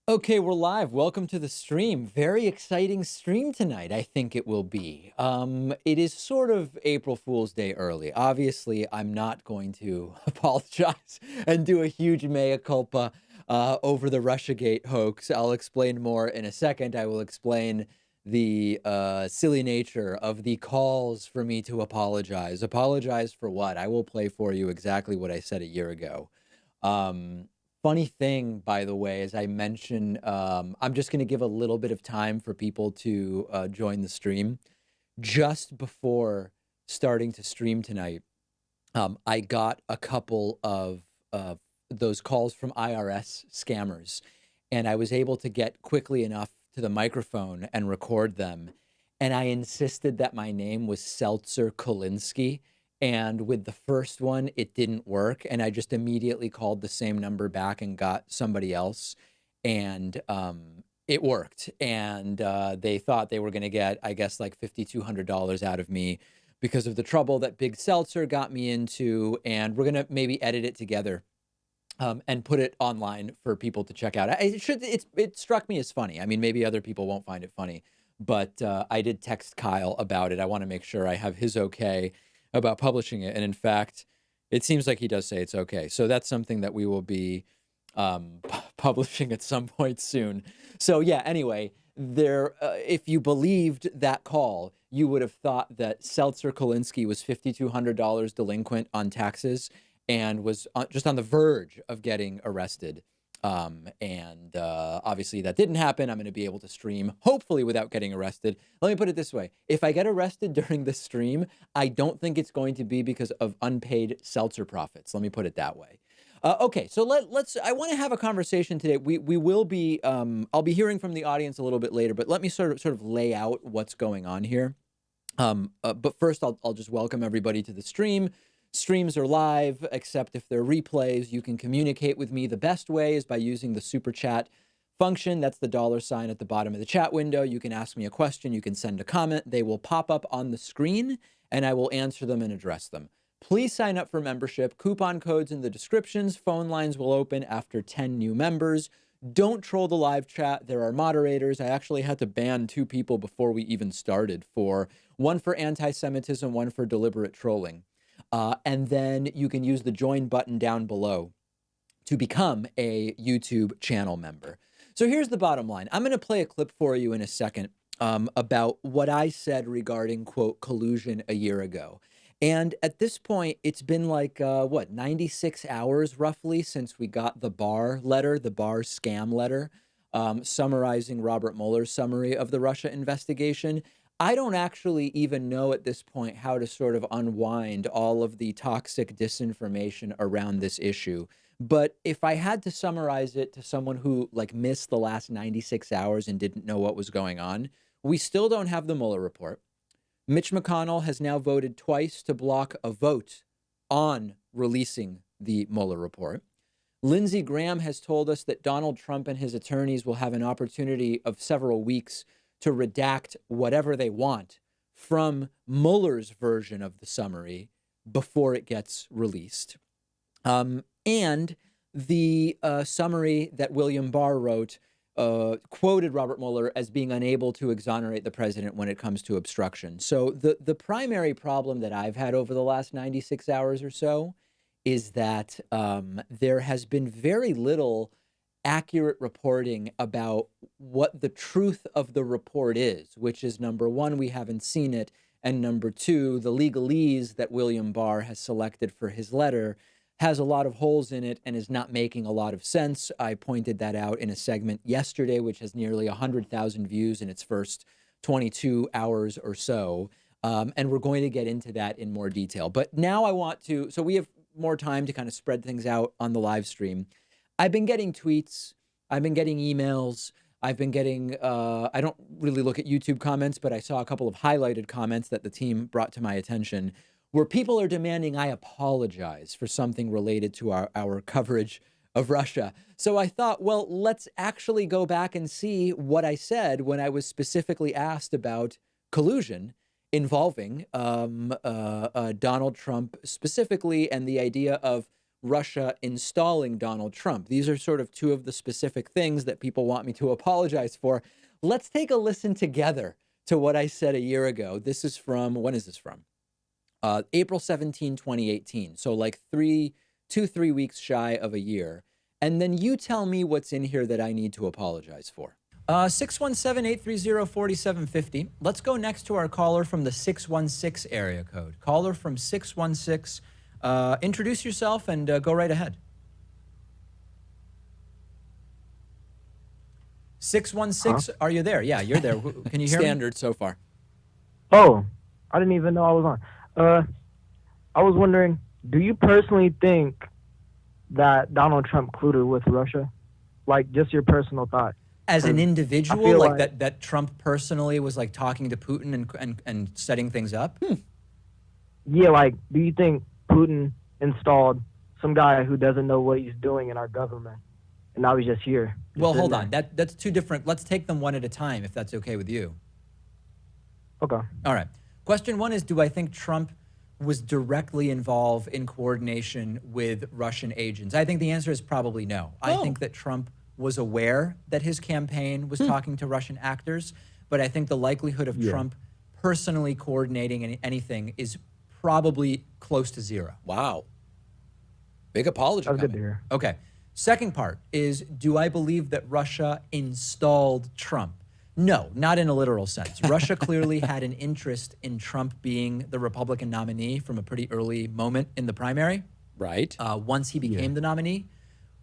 Okay, we're live. Welcome to the stream. Very exciting stream tonight, I think it will be. It is sort of April Fool's Day early. Obviously, I'm not going to apologize and do a huge mea culpa over the Russiagate hoax. I'll explain more in a second. I will explain the silly nature of the calls for me to apologize. Apologize for what? I will play for you exactly what I said a year ago. Um, Funny thing, by the way, as I mentioned, I'm just going to give a little bit of time for people to join the stream. Just before starting to stream tonight, I got a couple of those calls from IRS scammers, and I was able to get quickly enough to the microphone and record them. And I insisted that my name was Seltzer Kolinsky. And with the first one, it didn't work. And I just immediately called the same number back and got somebody else. And it worked. And they thought they were going to get, I guess, like $5,200 out of me because of the trouble that Big Seltzer got me into. And we're going to maybe edit it together and put it online for people to check out. It struck me as funny. I mean, maybe other people won't find it funny, but I did text Kyle about it. I want to make sure I have his okay about publishing it. And in fact, it seems like he does say it's okay. So that's something that we will be publishing at some point soon. So yeah, anyway, if you believed that call, you would have thought that Seltzer Kolinsky was $5,200 delinquent on taxes and was just on the verge of getting arrested. Obviously that didn't happen. I'm going to be able to stream, hopefully without getting arrested. Let me put it this way. If I get arrested during the stream, I don't think it's going to be because of unpaid seltzer profits. Let me put it that way. Okay, so I want to have a conversation today. We will be, I'll be hearing from the audience a little bit later, but let me sort of lay out what's going on here. But first, I'll just welcome everybody to the stream. Streams are live, except if they're replays. You can communicate with me. The best way is by using the super chat function. That's the $ at the bottom of the chat window. You can ask me a question. You can send a comment. They will pop up on the screen, and I will answer them and address them. Please sign up for membership. Coupon codes in the descriptions. Phone lines will open after 10 new members. Don't troll the live chat. There are moderators. I actually had to ban 2 people before we even started, for one for anti-Semitism, one for deliberate trolling. And then you can use the join button down below to become a YouTube channel member. So here's the bottom line. I'm going to play a clip for you in a second about what I said regarding, quote, collusion a year ago. And at this point, it's been like, 96 hours roughly since we got the Barr letter, the Barr scam letter, summarizing Robert Mueller's summary of the Russia investigation. I don't actually even know at this point how to sort of unwind all of the toxic disinformation around this issue. But if I had to summarize it to someone who like missed the last 96 hours and didn't know what was going on, we still don't have the Mueller report. Mitch McConnell has now voted twice to block a vote on releasing the Mueller report. Lindsey Graham has told us that Donald Trump and his attorneys will have an opportunity of several weeks to redact whatever they want from Mueller's version of the summary before it gets released. And the summary that William Barr wrote quoted Robert Mueller as being unable to exonerate the president when it comes to obstruction. So the primary problem that I've had over the last 96 hours or so is that there has been very little accurate reporting about what the truth of the report is, which is, number one, we haven't seen it, and number two, the legalese that William Barr has selected for his letter has a lot of holes in it and is not making a lot of sense. I pointed that out in a segment yesterday, which has nearly 100,000 views in its first 22 hours or so. And we're going to get into that in more detail. But now I want to, so we have more time to kind of spread things out on the live stream. I've been getting tweets. I've been getting emails. I've been getting, I don't really look at YouTube comments, but I saw a couple of highlighted comments that the team brought to my attention where people are demanding I apologize for something related to our coverage of Russia. So I thought, well, let's actually go back and see what I said when I was specifically asked about collusion involving Donald Trump specifically, and the idea of Russia installing Donald Trump. These are sort of two of the specific things that people want me to apologize for. Let's take a listen together to what I said a year ago. This is from, when is this from? April 17, 2018. So like 3 weeks shy of a year. And then you tell me what's in here that I need to apologize for. 617-830-4750. Let's go next to our caller from the 616 area code. Caller from 616, introduce yourself and go right ahead. 616, Are you there? Yeah, you're there. Can you hear me? Standard so far. Oh, I didn't even know I was on. I was wondering, do you personally think that Donald Trump colluded with Russia? Like, just your personal thought. As an individual, like that Trump personally was like talking to Putin and setting things up? Yeah, like, do you think Putin installed some guy who doesn't know what he's doing in our government, and now he's just here? Well, hold on. That's two different. Let's take them one at a time, if that's okay with you. Okay. All right. Question one is, do I think Trump was directly involved in coordination with Russian agents? I think the answer is probably no. I think that Trump was aware that his campaign was talking to Russian actors, but I think the likelihood of Trump personally coordinating anything is probably close to zero. Wow. Big apology. That's good to hear. Okay. Second part is, do I believe that Russia installed Trump? No, not in a literal sense. Russia clearly had an interest in Trump being the Republican nominee from a pretty early moment in the primary. Right. Once he became the nominee,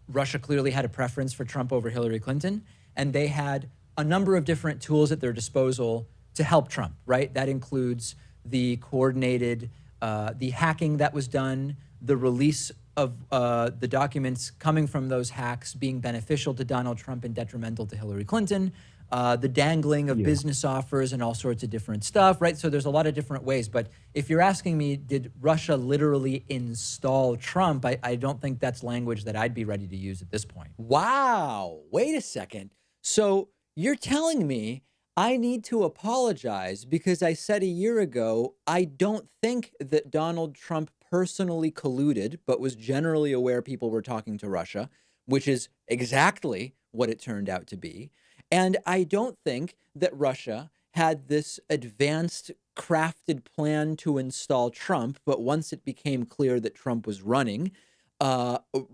Russia clearly had a preference for Trump over Hillary Clinton, and they had a number of different tools at their disposal to help Trump, right? That includes the coordinated, the hacking that was done, the release of the documents coming from those hacks being beneficial to Donald Trump and detrimental to Hillary Clinton, the dangling of business offers and all sorts of different stuff, right? So there's a lot of different ways. But if you're asking me, did Russia literally install Trump? I don't think that's language that I'd be ready to use at this point. Wow. Wait a second. So you're telling me I need to apologize because I said a year ago, I don't think that Donald Trump personally colluded, but was generally aware people were talking to Russia, which is exactly what it turned out to be. And I don't think that Russia had this advanced, crafted plan to install Trump. But once it became clear that Trump was running,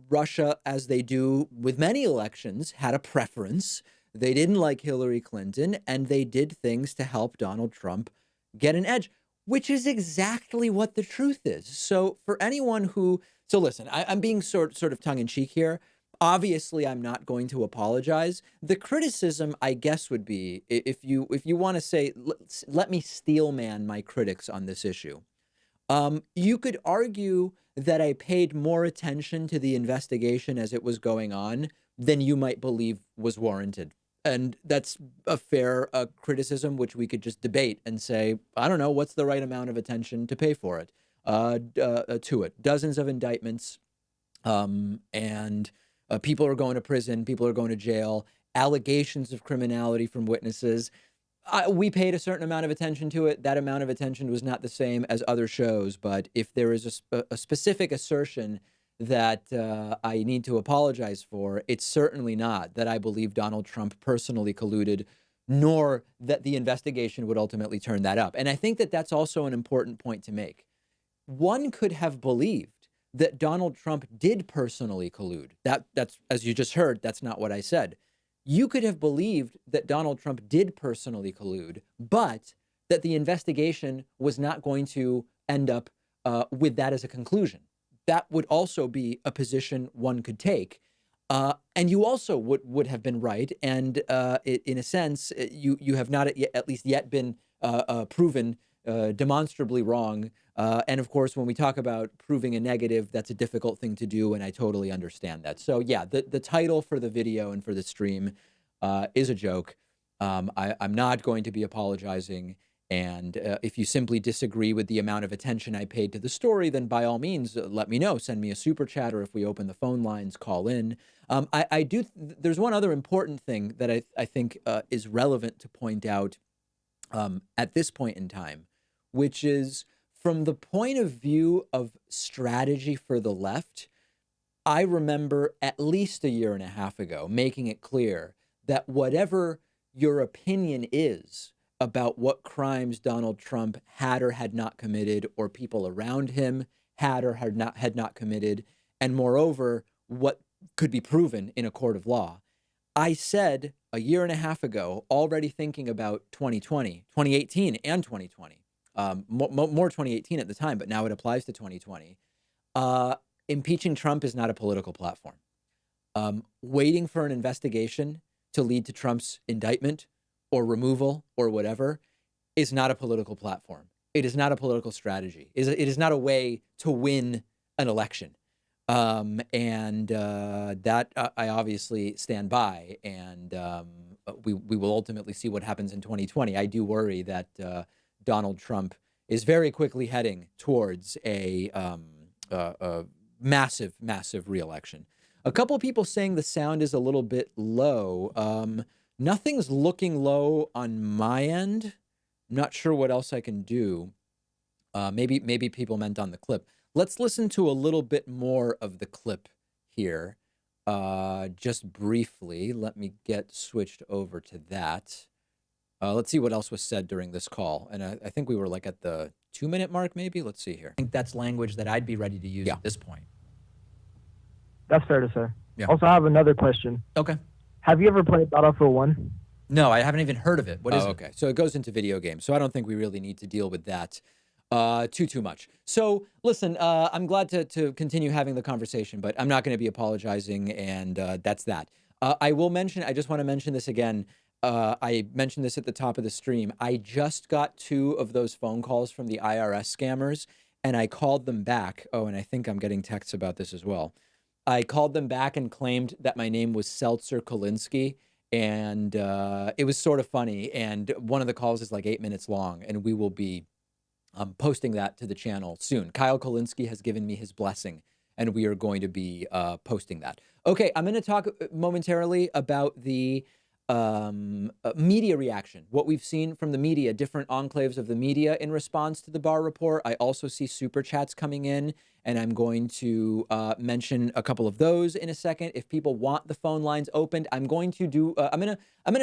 Russia, as they do with many elections, had a preference. They didn't like Hillary Clinton, and they did things to help Donald Trump get an edge, which is exactly what the truth is. So for anyone who, so listen, I'm being sort of tongue in cheek here. Obviously, I'm not going to apologize. The criticism, I guess, would be if you want to say, let me steel man my critics on this issue. You could argue that I paid more attention to the investigation as it was going on than you might believe was warranted. And that's a fair criticism, which we could just debate and say, I don't know, what's the right amount of attention to pay for it, to it. Dozens of indictments, and people are going to prison, people are going to jail, allegations of criminality from witnesses. We paid a certain amount of attention to it. That amount of attention was not the same as other shows. But if there is a specific assertion that I need to apologize for, it's certainly not that I believe Donald Trump personally colluded, nor that the investigation would ultimately turn that up. And I think that that's also an important point to make. One could have believed that Donald Trump did personally collude. That's, as you just heard, that's not what I said. You could have believed that Donald Trump did personally collude, but that the investigation was not going to end up with that as a conclusion. That would also be a position one could take. And you also would have been right. And in a sense, you have not at least yet been proven demonstrably wrong. And of course, when we talk about proving a negative, that's a difficult thing to do. And I totally understand that. So yeah, the title for the video and for the stream is a joke. I'm not going to be apologizing. And if you simply disagree with the amount of attention I paid to the story, then by all means, let me know. Send me a super chat, or if we open the phone lines, call in. There's one other important thing that I think is relevant to point out at this point in time, which is from the point of view of strategy for the left, I remember at least a year and a half ago making it clear that whatever your opinion is about what crimes Donald Trump had or had not committed, or people around him had or had not committed, and moreover, what could be proven in a court of law. I said a year and a half ago, already thinking about 2020, 2018, and 2020, more 2018 at the time, but now it applies to 2020. Uh, Impeaching Trump is not a political platform. Waiting for an investigation to lead to Trump's indictment or removal or whatever is not a political platform. It is not a political strategy. It is not a way to win an election. And that I obviously stand by. And we will ultimately see what happens in 2020. I do worry that Donald Trump is very quickly heading towards a massive, massive reelection. A couple of people saying the sound is a little bit low. Nothing's looking low on my end. I'm not sure what else I can do. Maybe people meant on the clip. Let's listen to a little bit more of the clip here. Just briefly, let me get switched over to that. Let's see what else was said during this call. And I think we were like at the 2-minute mark, maybe. Let's see here. I think that's language that I'd be ready to use Yeah. at this point. That's fair to say. Yeah. Also, I have another question. Okay. Have you ever played Battlefield 1? No, I haven't even heard of it. What is it? Okay. So it goes into video games. So I don't think we really need to deal with that too much. So listen, I'm glad to continue having the conversation, but I'm not going to be apologizing, and that's that. I just want to mention this again. I mentioned this at the top of the stream. I just got 2 of those phone calls from the IRS scammers, and I called them back. Oh, and I think I'm getting texts about this as well. I called them back and claimed that my name was Seltzer Kolinsky, and it was sort of funny. And one of the calls is like 8 minutes long, and we will be posting that to the channel soon. Kyle Kolinsky has given me his blessing, and we are going to be posting that. Okay, I'm going to talk momentarily about the media reaction, what we've seen from the media, different enclaves of the media in response to the Barr report. I also see super chats coming in, and I'm going to mention a couple of those in a second. If people want the phone lines opened, I'm going to do. I'm gonna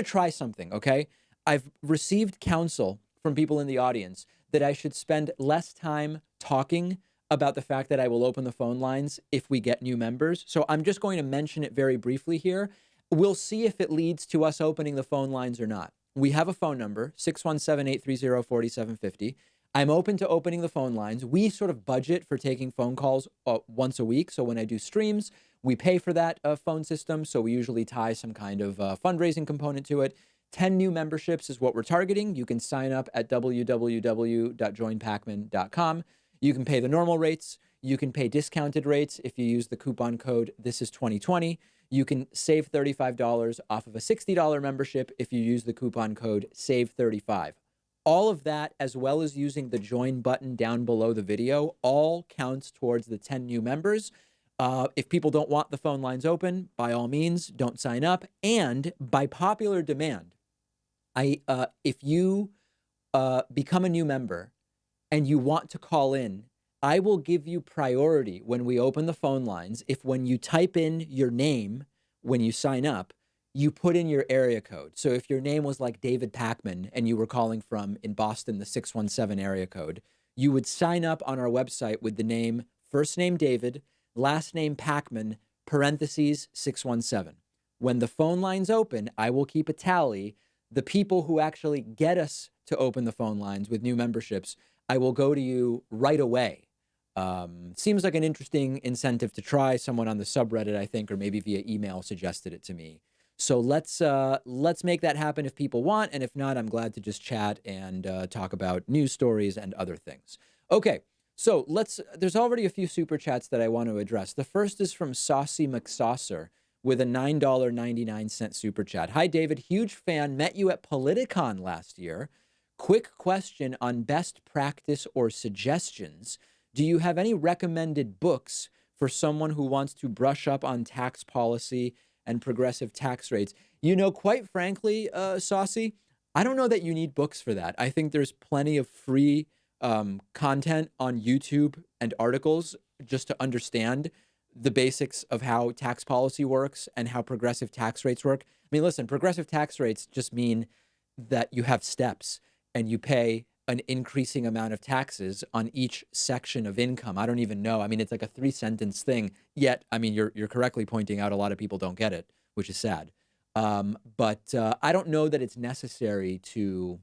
try something. Okay, I've received counsel from people in the audience that I should spend less time talking about the fact that I will open the phone lines if we get new members. So I'm just going to mention it very briefly here. We'll see if it leads to us opening the phone lines or not. We have a phone number, 617-830-4750. I'm open to opening the phone lines. We sort of budget for taking phone calls once a week. So when I do streams, we pay for that phone system. So we usually tie some kind of fundraising component to it. 10 new memberships is what we're targeting. You can sign up at www.joinpacman.com. You can pay the normal rates. You can pay discounted rates if you use the coupon code This Is 2020. You can save $35 off of a $60 membership if you use the coupon code SAVE35. All of that, as well as using the join button down below the video, all counts towards the 10 new members. If people don't want the phone lines open, by all means, don't sign up. And by popular demand, if you become a new member and you want to call in, I will give you priority when we open the phone lines if when you type in your name, when you sign up, you put in your area code. So if your name was like David Pacman and you were calling from in Boston, the 617 area code, you would sign up on our website with the name, first name David, last name Pacman, parentheses 617. When the phone lines open, I will keep a tally. The people who actually get us to open the phone lines with new memberships, I will go to you right away. Seems like an interesting incentive to try. Someone on the subreddit, I think, or maybe via email suggested it to me. So let's make that happen if people want. And if not, I'm glad to just chat and talk about news stories and other things. Okay, so there's already a few super chats that I want to address. The first is from Saucy McSaucer with a $9.99 super chat. Hi, David. Huge fan. Met you at Politicon last year. Quick question on best practice or suggestions. Do you have any recommended books for someone who wants to brush up on tax policy and progressive tax rates? You know, quite frankly, Saucy, I don't know that you need books for that. I think there's plenty of free content on YouTube and articles just to understand the basics of how tax policy works and how progressive tax rates work. I mean, listen, progressive tax rates just mean that you have steps and you pay an increasing amount of taxes on each section of income. I don't even know. I mean, it's like a 3-sentence thing. Yet, I mean, you're correctly pointing out a lot of people don't get it, which is sad. But I don't know that it's necessary to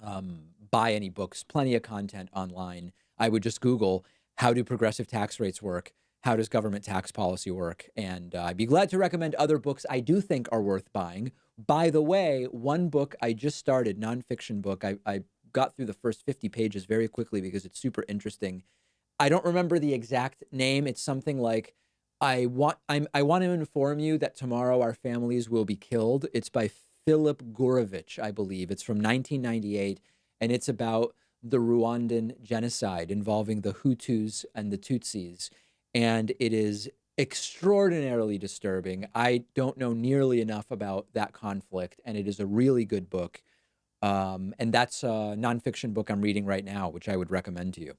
buy any books. Plenty of content online. I would just Google, how do progressive tax rates work? How does government tax policy work? And I'd be glad to recommend other books I do think are worth buying. By the way, one book I just started, nonfiction book, I got through the first 50 pages very quickly because it's super interesting. I don't remember the exact name. It's something like, I want to inform you that tomorrow our families will be killed. It's by Philip Gurevich, I believe. It's from 1998, and it's about the Rwandan genocide involving the Hutus and the Tutsis. And it is extraordinarily disturbing. I don't know nearly enough about that conflict, and it is a really good book. And that's a nonfiction book I'm reading right now, which I would recommend to you.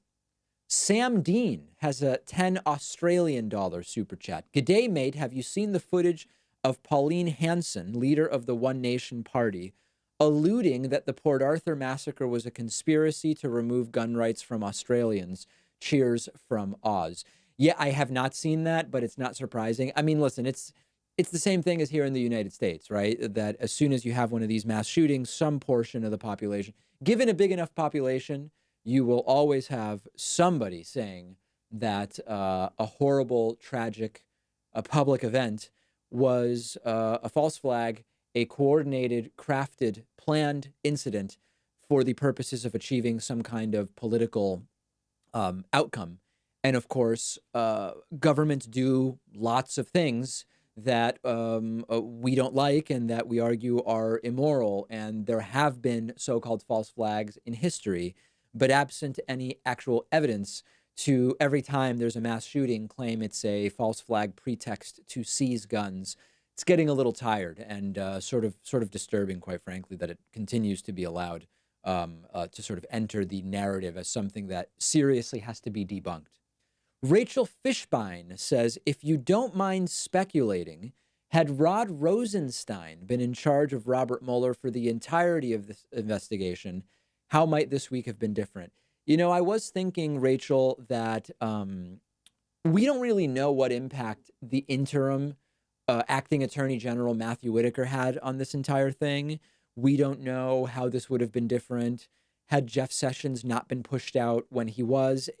Sam Dean has a 10 Australian dollar super chat. G'day, mate. Have you seen the footage of Pauline Hanson, leader of the One Nation Party, alluding that the Port Arthur massacre was a conspiracy to remove gun rights from Australians? Cheers from Oz. Yeah, I have not seen that, but it's not surprising. I mean, listen, it's the same thing as here in the United States, right? That as soon as you have one of these mass shootings, some portion of the population, given a big enough population, you will always have somebody saying that a horrible, tragic, public event was a false flag, a coordinated, crafted, planned incident for the purposes of achieving some kind of political outcome. And of course, governments do lots of things that we don't like and that we argue are immoral. And there have been so-called false flags in history, but absent any actual evidence to every time there's a mass shooting, claim it's a false flag pretext to seize guns. It's getting a little tired and sort of disturbing, quite frankly, that it continues to be allowed to sort of enter the narrative as something that seriously has to be debunked. Rachel Fishbein says, if you don't mind speculating, had Rod Rosenstein been in charge of Robert Mueller for the entirety of this investigation, how might this week have been different? You know, I was thinking, Rachel, that we don't really know what impact the interim acting Attorney General Matthew Whitaker had on this entire thing. We don't know how this would have been different had Jeff Sessions not been pushed out when he was.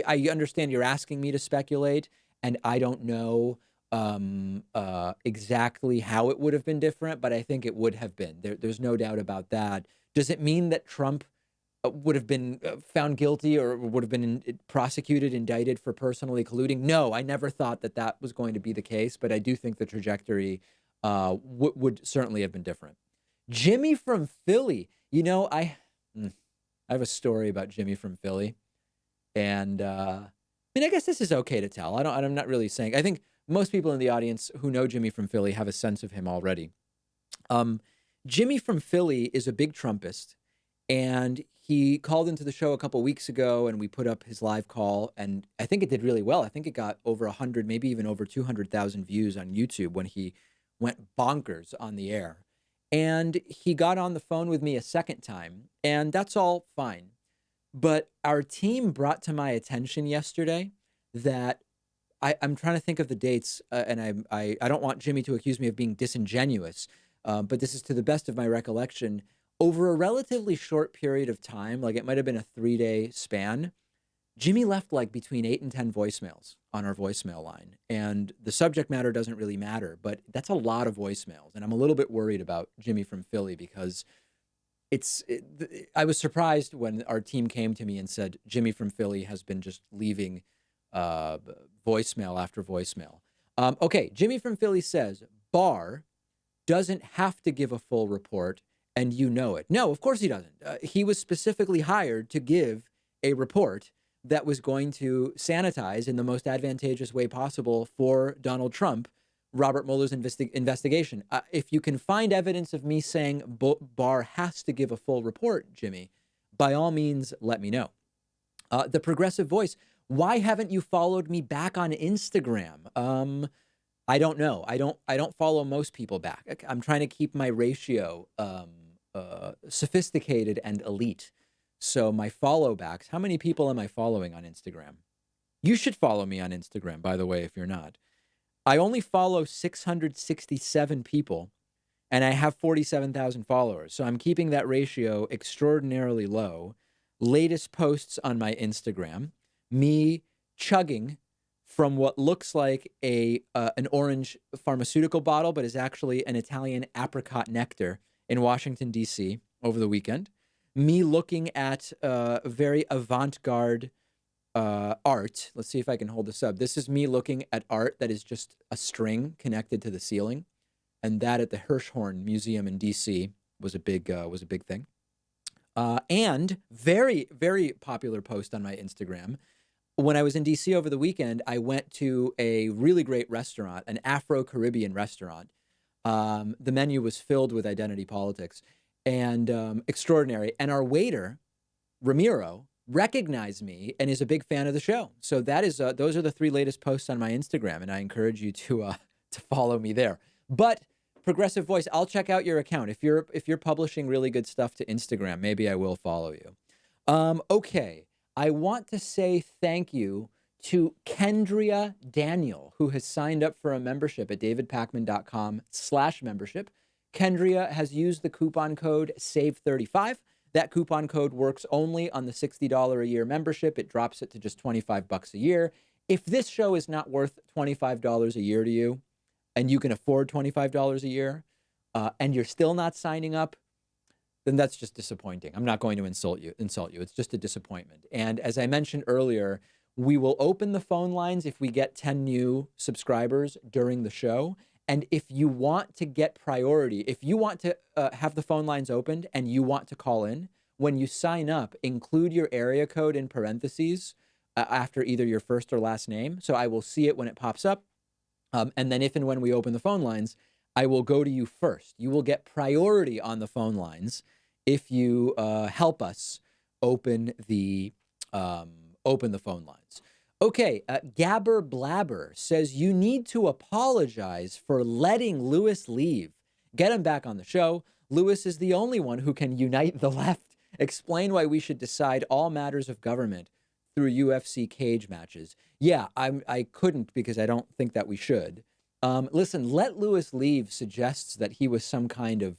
I understand you're asking me to speculate, and I don't know exactly how it would have been different, but I think it would have been. There's no doubt about that. Does it mean that Trump would have been found guilty or would have been prosecuted, indicted for personally colluding? No, I never thought that that was going to be the case, but I do think the trajectory would certainly have been different. Jimmy from Philly. You know, I have a story about Jimmy from Philly, and I mean, I guess this is okay to tell. I'm not really saying. I think most people in the audience who know Jimmy from Philly have a sense of him already. Jimmy from Philly is a big Trumpist, and he called into the show a couple weeks ago, and we put up his live call, and I think it did really well. I think it got over 100, maybe even over 200,000 views on YouTube when he went bonkers on the air. And he got on the phone with me a second time, and that's all fine. But our team brought to my attention yesterday that I'm trying to think of the dates, and I don't want Jimmy to accuse me of being disingenuous, but this is to the best of my recollection. Over a relatively short period of time, like it might have been a 3-day span, Jimmy left like between 8 and 10 voicemails on our voicemail line. And the subject matter doesn't really matter, but that's a lot of voicemails. And I'm a little bit worried about Jimmy from Philly because I was surprised when our team came to me and said, Jimmy from Philly has been just leaving voicemail after voicemail. Okay, Jimmy from Philly says, Barr doesn't have to give a full report, and you know it. No, of course he doesn't. He was specifically hired to give a report that was going to sanitize in the most advantageous way possible for Donald Trump, Robert Mueller's investigation. If you can find evidence of me saying Barr has to give a full report, Jimmy, by all means, let me know. The Progressive Voice. Why haven't you followed me back on Instagram? I don't know. I don't follow most people back. I'm trying to keep my ratio sophisticated and elite. So my follow backs, how many people am I following on Instagram? You should follow me on Instagram, by the way, if you're not. I only follow 667 people and I have 47,000 followers. So I'm keeping that ratio extraordinarily low. Latest posts on my Instagram, me chugging from what looks like an orange pharmaceutical bottle, but is actually an Italian apricot nectar in Washington, D.C. over the weekend. Me looking at very avant-garde art. Let's see if I can hold this up. This is me looking at art that is just a string connected to the ceiling, and that at the Hirshhorn Museum in D.C. was a big thing. And very, very popular post on my Instagram. When I was in DC over the weekend, I went to a really great restaurant, an Afro-Caribbean restaurant. The menu was filled with identity politics and extraordinary. And our waiter, Ramiro, recognized me and is a big fan of the show. So that is those are the 3 latest posts on my Instagram, and I encourage you to follow me there. But Progressive Voice, I'll check out your account. If you're publishing really good stuff to Instagram, maybe I will follow you. Okay. I want to say thank you to Kendria Daniel, who has signed up for a membership at davidpakman.com/membership. Kendria has used the coupon code SAVE35. That coupon code works only on the $60 a year membership. It drops it to just $25 a year. If this show is not worth $25 a year to you, and you can afford $25 a year, and you're still not signing up, then that's just disappointing. I'm not going to insult you. It's just a disappointment. And as I mentioned earlier, we will open the phone lines if we get 10 new subscribers during the show. And if you want to get priority, if you want to have the phone lines opened and you want to call in, when you sign up, include your area code in parentheses after either your first or last name. So I will see it when it pops up. And then if and when we open the phone lines, I will go to you first. You will get priority on the phone lines if you help us open the phone lines. Okay, Gabber Blabber says you need to apologize for letting Lewis leave. Get him back on the show. Lewis is the only one who can unite the left. Explain why we should decide all matters of government through UFC cage matches. Yeah, I couldn't because I don't think that we should. Listen, let Lewis leave suggests that he was some kind of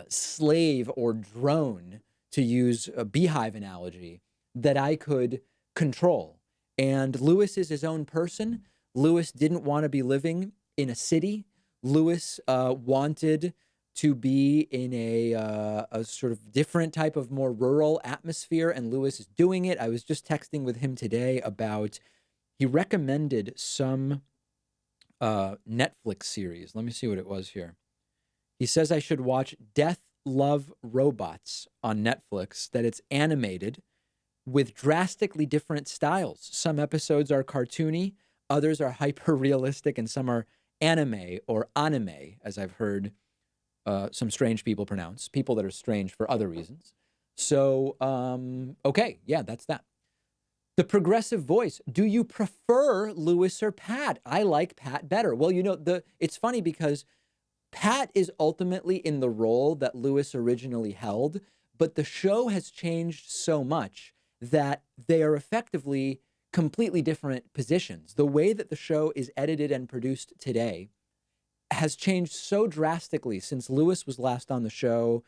slave or drone, to use a beehive analogy, that I could control. And Lewis is his own person. Lewis didn't want to be living in a city. Lewis wanted to be in a sort of different type of more rural atmosphere, and Lewis is doing it. I was just texting with him today about, he recommended some Netflix series. Let me see what it was here. He says I should watch Death, Love, Robots on Netflix, that it's animated with drastically different styles. Some episodes are cartoony, others are hyper realistic, and some are anime or anime, as I've heard some strange people pronounce, people that are strange for other reasons. So, okay, yeah, that's that. The Progressive Voice. Do you prefer Lewis or Pat? I like Pat better. Well, it's funny because Pat is ultimately in the role that Lewis originally held, but the show has changed so much that they are effectively completely different positions. The way that the show is edited and produced today has changed so drastically since Lewis was last on the show.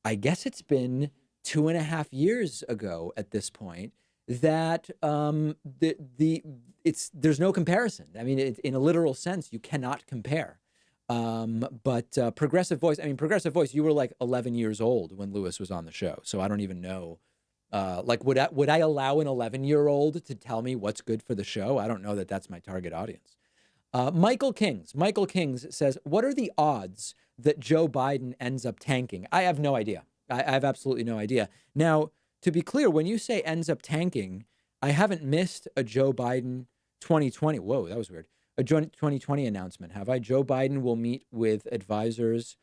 I guess it's been 2.5 years ago at this point, that there's no comparison. I mean, in a literal sense, you cannot compare. But Progressive Voice, you were like 11 years old when Lewis was on the show. So I don't even know, would I allow an 11-year-old to tell me what's good for the show? I don't know that that's my target audience. Michael Kings says, what are the odds that Joe Biden ends up tanking? I have no idea. I have absolutely no idea. Now, to be clear, when you say ends up tanking, I haven't missed a Joe Biden 2020. Whoa, that was weird. A 2020 announcement, have I? Joe Biden will meet with advisors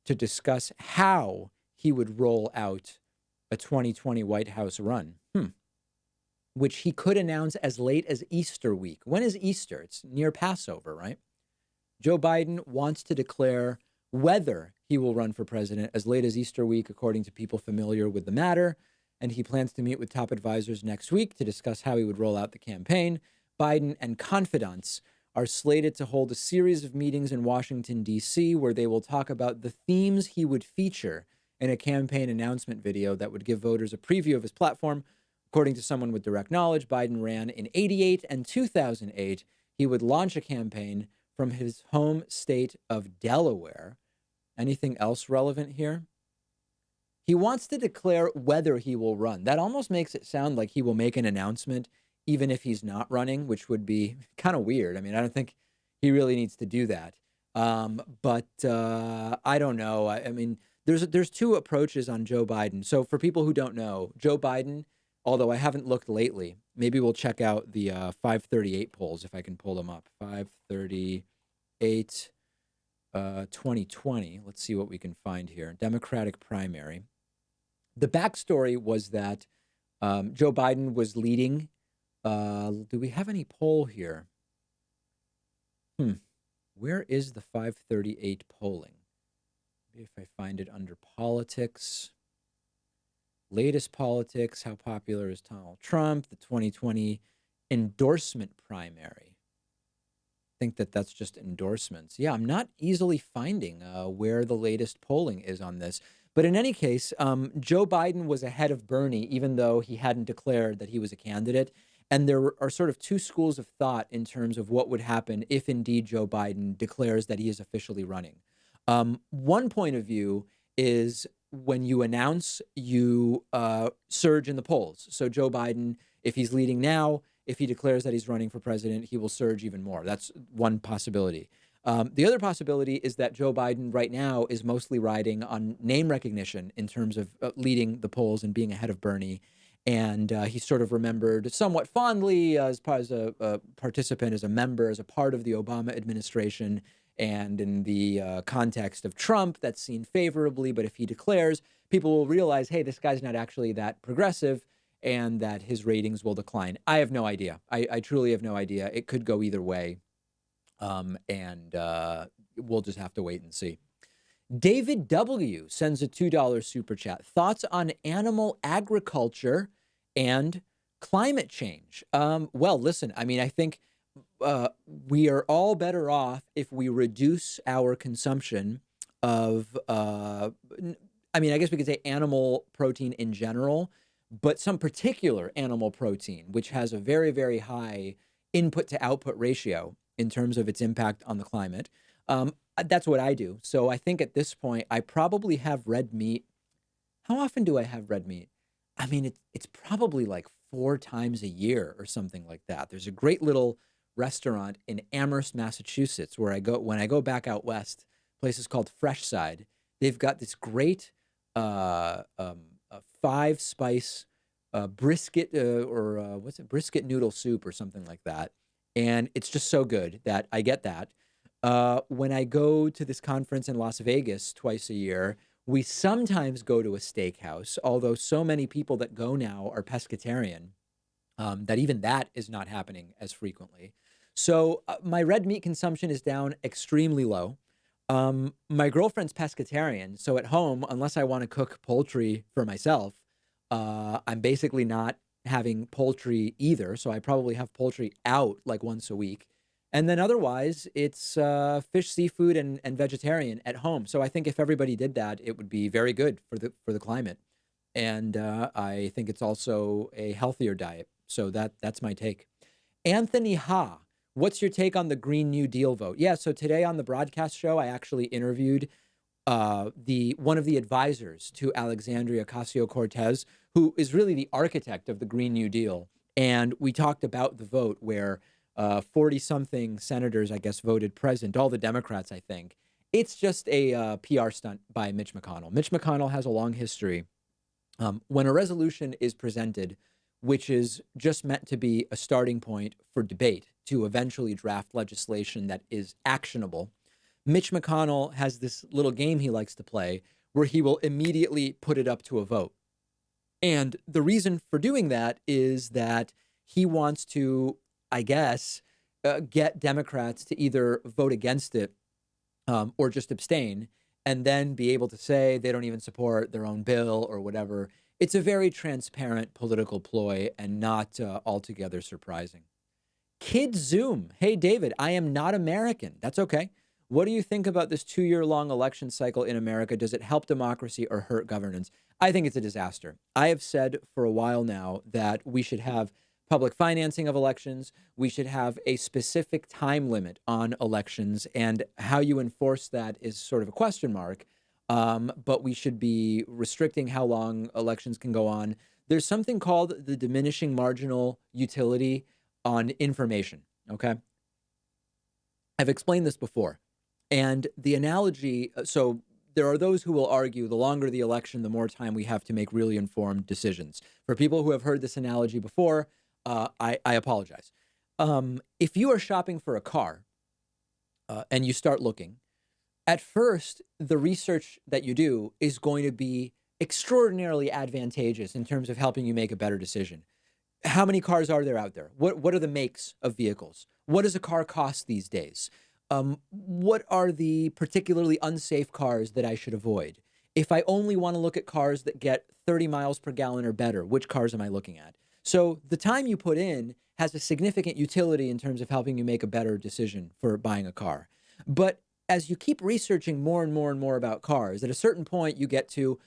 to discuss how he would roll out a 2020 White House run. which he could announce as late as Easter week. When is Easter? It's near Passover, right? Joe Biden wants to declare whether he will run for president as late as Easter week, according to people familiar with the matter. And he plans to meet with top advisors next week to discuss how he would roll out the campaign. Biden and confidants are slated to hold a series of meetings in Washington, D.C., where they will talk about the themes he would feature in a campaign announcement video that would give voters a preview of his platform. According to someone with direct knowledge, Biden ran in 88 and 2008. He would launch a campaign from his home state of Delaware. Anything else relevant here? He wants to declare whether he will run. That almost makes it sound like he will make an announcement even if he's not running, which would be kind of weird. I mean, I don't think he really needs to do that. But I don't know. I mean, there's two approaches on Joe Biden. So for people who don't know, Joe Biden, although I haven't looked lately, maybe we'll check out the 538 polls if I can pull them up. 538, 2020. Let's see what we can find here. Democratic primary. The backstory was that Joe Biden was leading. Do we have any poll here? Where is the 538 polling? Maybe if I find it under politics. Latest politics, how popular is Donald Trump? The 2020 endorsement primary. I think that's just endorsements. Yeah, I'm not easily finding where the latest polling is on this. But in any case, Joe Biden was ahead of Bernie, even though he hadn't declared that he was a candidate. And there are sort of two schools of thought in terms of what would happen if indeed Joe Biden declares that he is officially running. One point of view is when you announce, you surge in the polls. So Joe Biden, if he's leading now, if he declares that he's running for president, he will surge even more. That's one possibility. The other possibility is that Joe Biden right now is mostly riding on name recognition in terms of leading the polls and being ahead of Bernie. And he's sort of remembered somewhat fondly as a participant, as a member, as a part of the Obama administration. And in the context of Trump, that's seen favorably. But if he declares, people will realize, hey, this guy's not actually that progressive, and that his ratings will decline. I have no idea. I truly have no idea. It could go either way. And we'll just have to wait and see. David W. sends a $2 super chat. Thoughts on animal agriculture and climate change? Well, listen, I mean, I think we are all better off if we reduce our consumption of, I guess we could say animal protein in general, but some particular animal protein, which has a very, very high input to output ratio in terms of its impact on the climate. That's what I do. So I think at this point, I probably have red meat. How often do I have red meat? I mean, it's probably like 4 times a year or something like that. There's a great little restaurant in Amherst, Massachusetts, where I go when I go back out west. Place is called Fresh Side. They've got this great 5-spice brisket brisket noodle soup or something like that. And it's just so good that I get that. When I go to this conference in Las Vegas twice a year, we sometimes go to a steakhouse, although so many people that go now are pescatarian, that even that is not happening as frequently. So my red meat consumption is down extremely low. My girlfriend's pescatarian, so at home, unless I want to cook poultry for myself, I'm basically not having poultry either. So I probably have poultry out like once a week. And then otherwise, it's fish, seafood, and vegetarian at home. So I think if everybody did that, it would be very good for the climate. And I think it's also a healthier diet. So that's my take. Anthony Ha, what's your take on the Green New Deal vote? Yeah, so today on the broadcast show, I actually interviewed one of the advisors to Alexandria Ocasio-Cortez, who is really the architect of the Green New Deal. And we talked about the vote where 40-something senators, I guess, voted present, all the Democrats, I think. It's just a PR stunt by Mitch McConnell. Mitch McConnell has a long history. When a resolution is presented, which is just meant to be a starting point for debate to eventually draft legislation that is actionable, Mitch McConnell has this little game he likes to play where he will immediately put it up to a vote. And the reason for doing that is that he wants to, I guess, get Democrats to either vote against it or just abstain, and then be able to say they don't even support their own bill or whatever. It's a very transparent political ploy and not altogether surprising. Kid Zoom. Hey, David, I am not American. That's okay. What do you think about this 2-year long election cycle in America? Does it help democracy or hurt governance? I think it's a disaster. I have said for a while now that we should have public financing of elections. We should have a specific time limit on elections, and how you enforce that is sort of a question mark. But we should be restricting how long elections can go on. There's something called the diminishing marginal utility on information. Okay. I've explained this before. And the analogy, so there are those who will argue the longer the election, the more time we have to make really informed decisions. For people who have heard this analogy before, I apologize. If you are shopping for a car and you start looking, at first, the research that you do is going to be extraordinarily advantageous in terms of helping you make a better decision. How many cars are there out there? What are the makes of vehicles? What does a car cost these days? What are the particularly unsafe cars that I should avoid? If I only want to look at cars that get 30 miles per gallon or better, which cars am I looking at? So the time you put in has a significant utility in terms of helping you make a better decision for buying a car. But as you keep researching more and more and more about cars, at a certain point you get to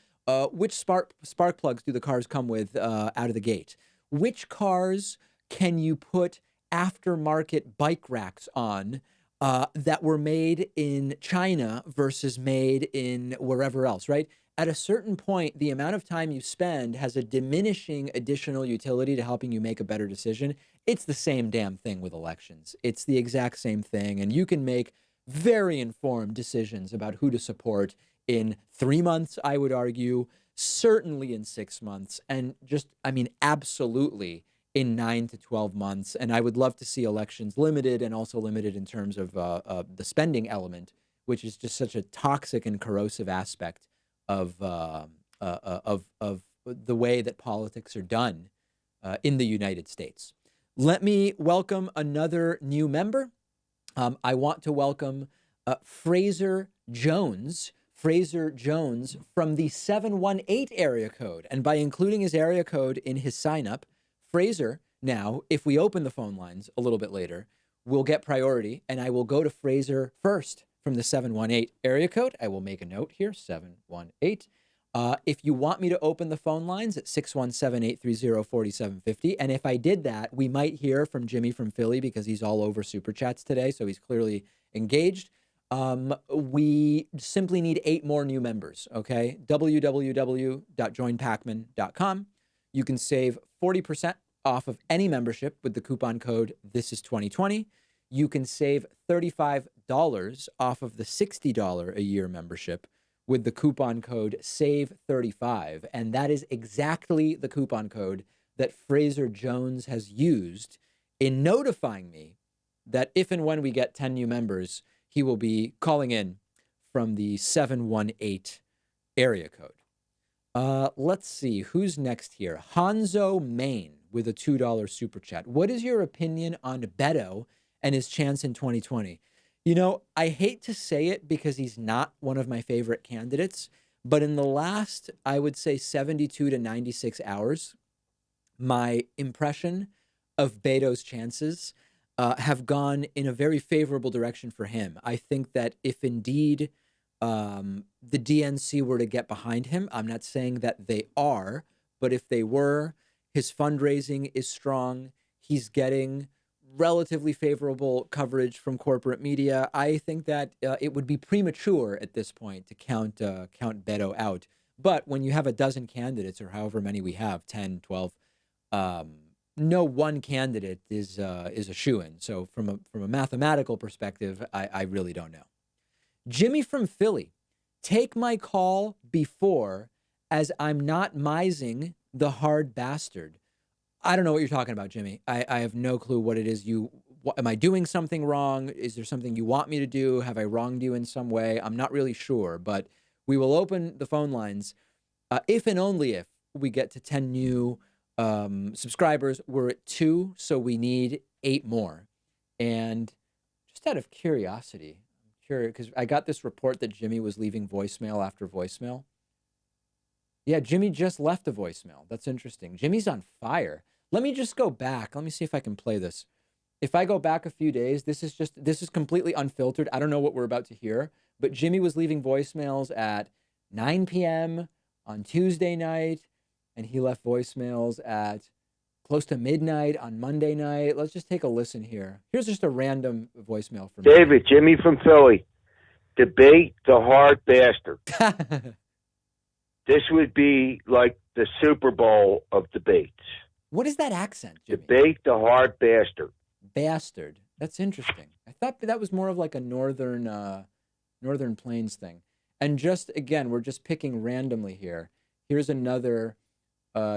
which spark plugs do the cars come with out of the gate? Which cars can you put aftermarket bike racks on that were made in China versus made in wherever else, right? At a certain point, the amount of time you spend has a diminishing additional utility to helping you make a better decision. It's the same damn thing with elections. It's the exact same thing. And you can make very informed decisions about who to support in 3 months, I would argue, certainly in 6 months, and just, I mean, absolutely in 9 to 12 months. And I would love to see elections limited, and also limited in terms of the spending element, which is just such a toxic and corrosive aspect of the way that politics are done in the United States. Let me welcome another new member. I want to welcome Fraser Jones. Fraser Jones from the 718 area code. And by including his area code in his sign up, Fraser, now, if we open the phone lines a little bit later, will get priority, and I will go to Fraser first from the 718 area code. I will make a note here, 718. If you want me to open the phone lines at 617-830-4750, and if I did that, we might hear from Jimmy from Philly because he's all over Super Chats today, so he's clearly engaged. We simply need 8 more new members, okay? www.joinpacman.com. You can save 40% off of any membership with the coupon code THISIS2020. You can save $35 off of the $60 a year membership with the coupon code SAVE35. And that is exactly the coupon code that Fraser Jones has used in notifying me that if and when we get 10 new members, he will be calling in from the 718 area code. Let's see, who's next here? Hanzo Main with a $2 super chat. What is your opinion on Beto and his chance in 2020? You know, I hate to say it because he's not one of my favorite candidates, but in the last, I would say 72 to 96 hours, my impression of Beto's chances have gone in a very favorable direction for him. I think that if indeed the DNC were to get behind him, I'm not saying that they are, but if they were, his fundraising is strong. He's getting relatively favorable coverage from corporate media. I think that it would be premature at this point to count Beto out. But when you have a dozen candidates, or however many we have, 10, 12, no one candidate is a shoo-in. So from a mathematical perspective, I really don't know. Jimmy from Philly, take my call before, as I'm not mising the hard bastard. I don't know what you're talking about, Jimmy. I have no clue what it is am I doing something wrong? Is there something you want me to do? Have I wronged you in some way? I'm not really sure, but we will open the phone lines if and only if we get to 10 new subscribers. We're at 2, so we need 8 more. And just out of curiosity, I'm curious because I got this report that Jimmy was leaving voicemail after voicemail. Yeah, Jimmy just left a voicemail. That's interesting. Jimmy's on fire. Let me just go back. Let me see if I can play this. If I go back a few days, this is completely unfiltered. I don't know what we're about to hear, but Jimmy was leaving voicemails at 9 p.m. on Tuesday night, and he left voicemails at close to midnight on Monday night. Let's just take a listen here. Here's just a random voicemail from David, Jimmy from Philly. Debate the hard bastard. This would be like the Super Bowl of debates. What is that accent, Jimmy? Debate the hard bastard. Bastard. That's interesting. I thought that was more of like a northern plains thing. And just again, we're just picking randomly here. Here's another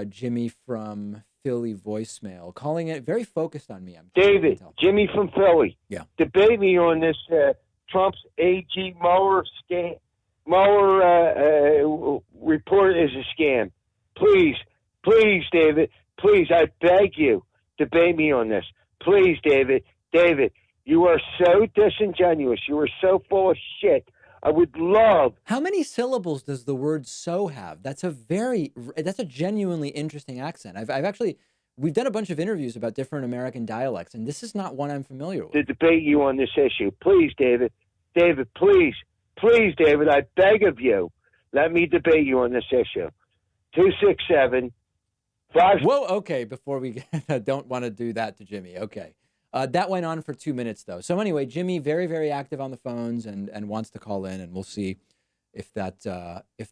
Jimmy from Philly voicemail, calling it very focused on me. David, Jimmy from Philly. Yeah. Debate me on this Trump's AG mower scam. Report is a scam. Please, David, please, I beg you, debate me on this. Please, David, you are so disingenuous. You are so full of shit. I would love. How many syllables does the word "so" have? That's a genuinely interesting accent. We've done a bunch of interviews about different American dialects, and this is not one I'm familiar with. To debate you on this issue. Please, David, please, David, I beg of you, let me debate you on this issue. 267-5. Whoa, okay, before we don't want to do that to Jimmy. Okay. That went on for 2 minutes, though. So anyway, Jimmy, very, very active on the phones and wants to call in, and we'll see if that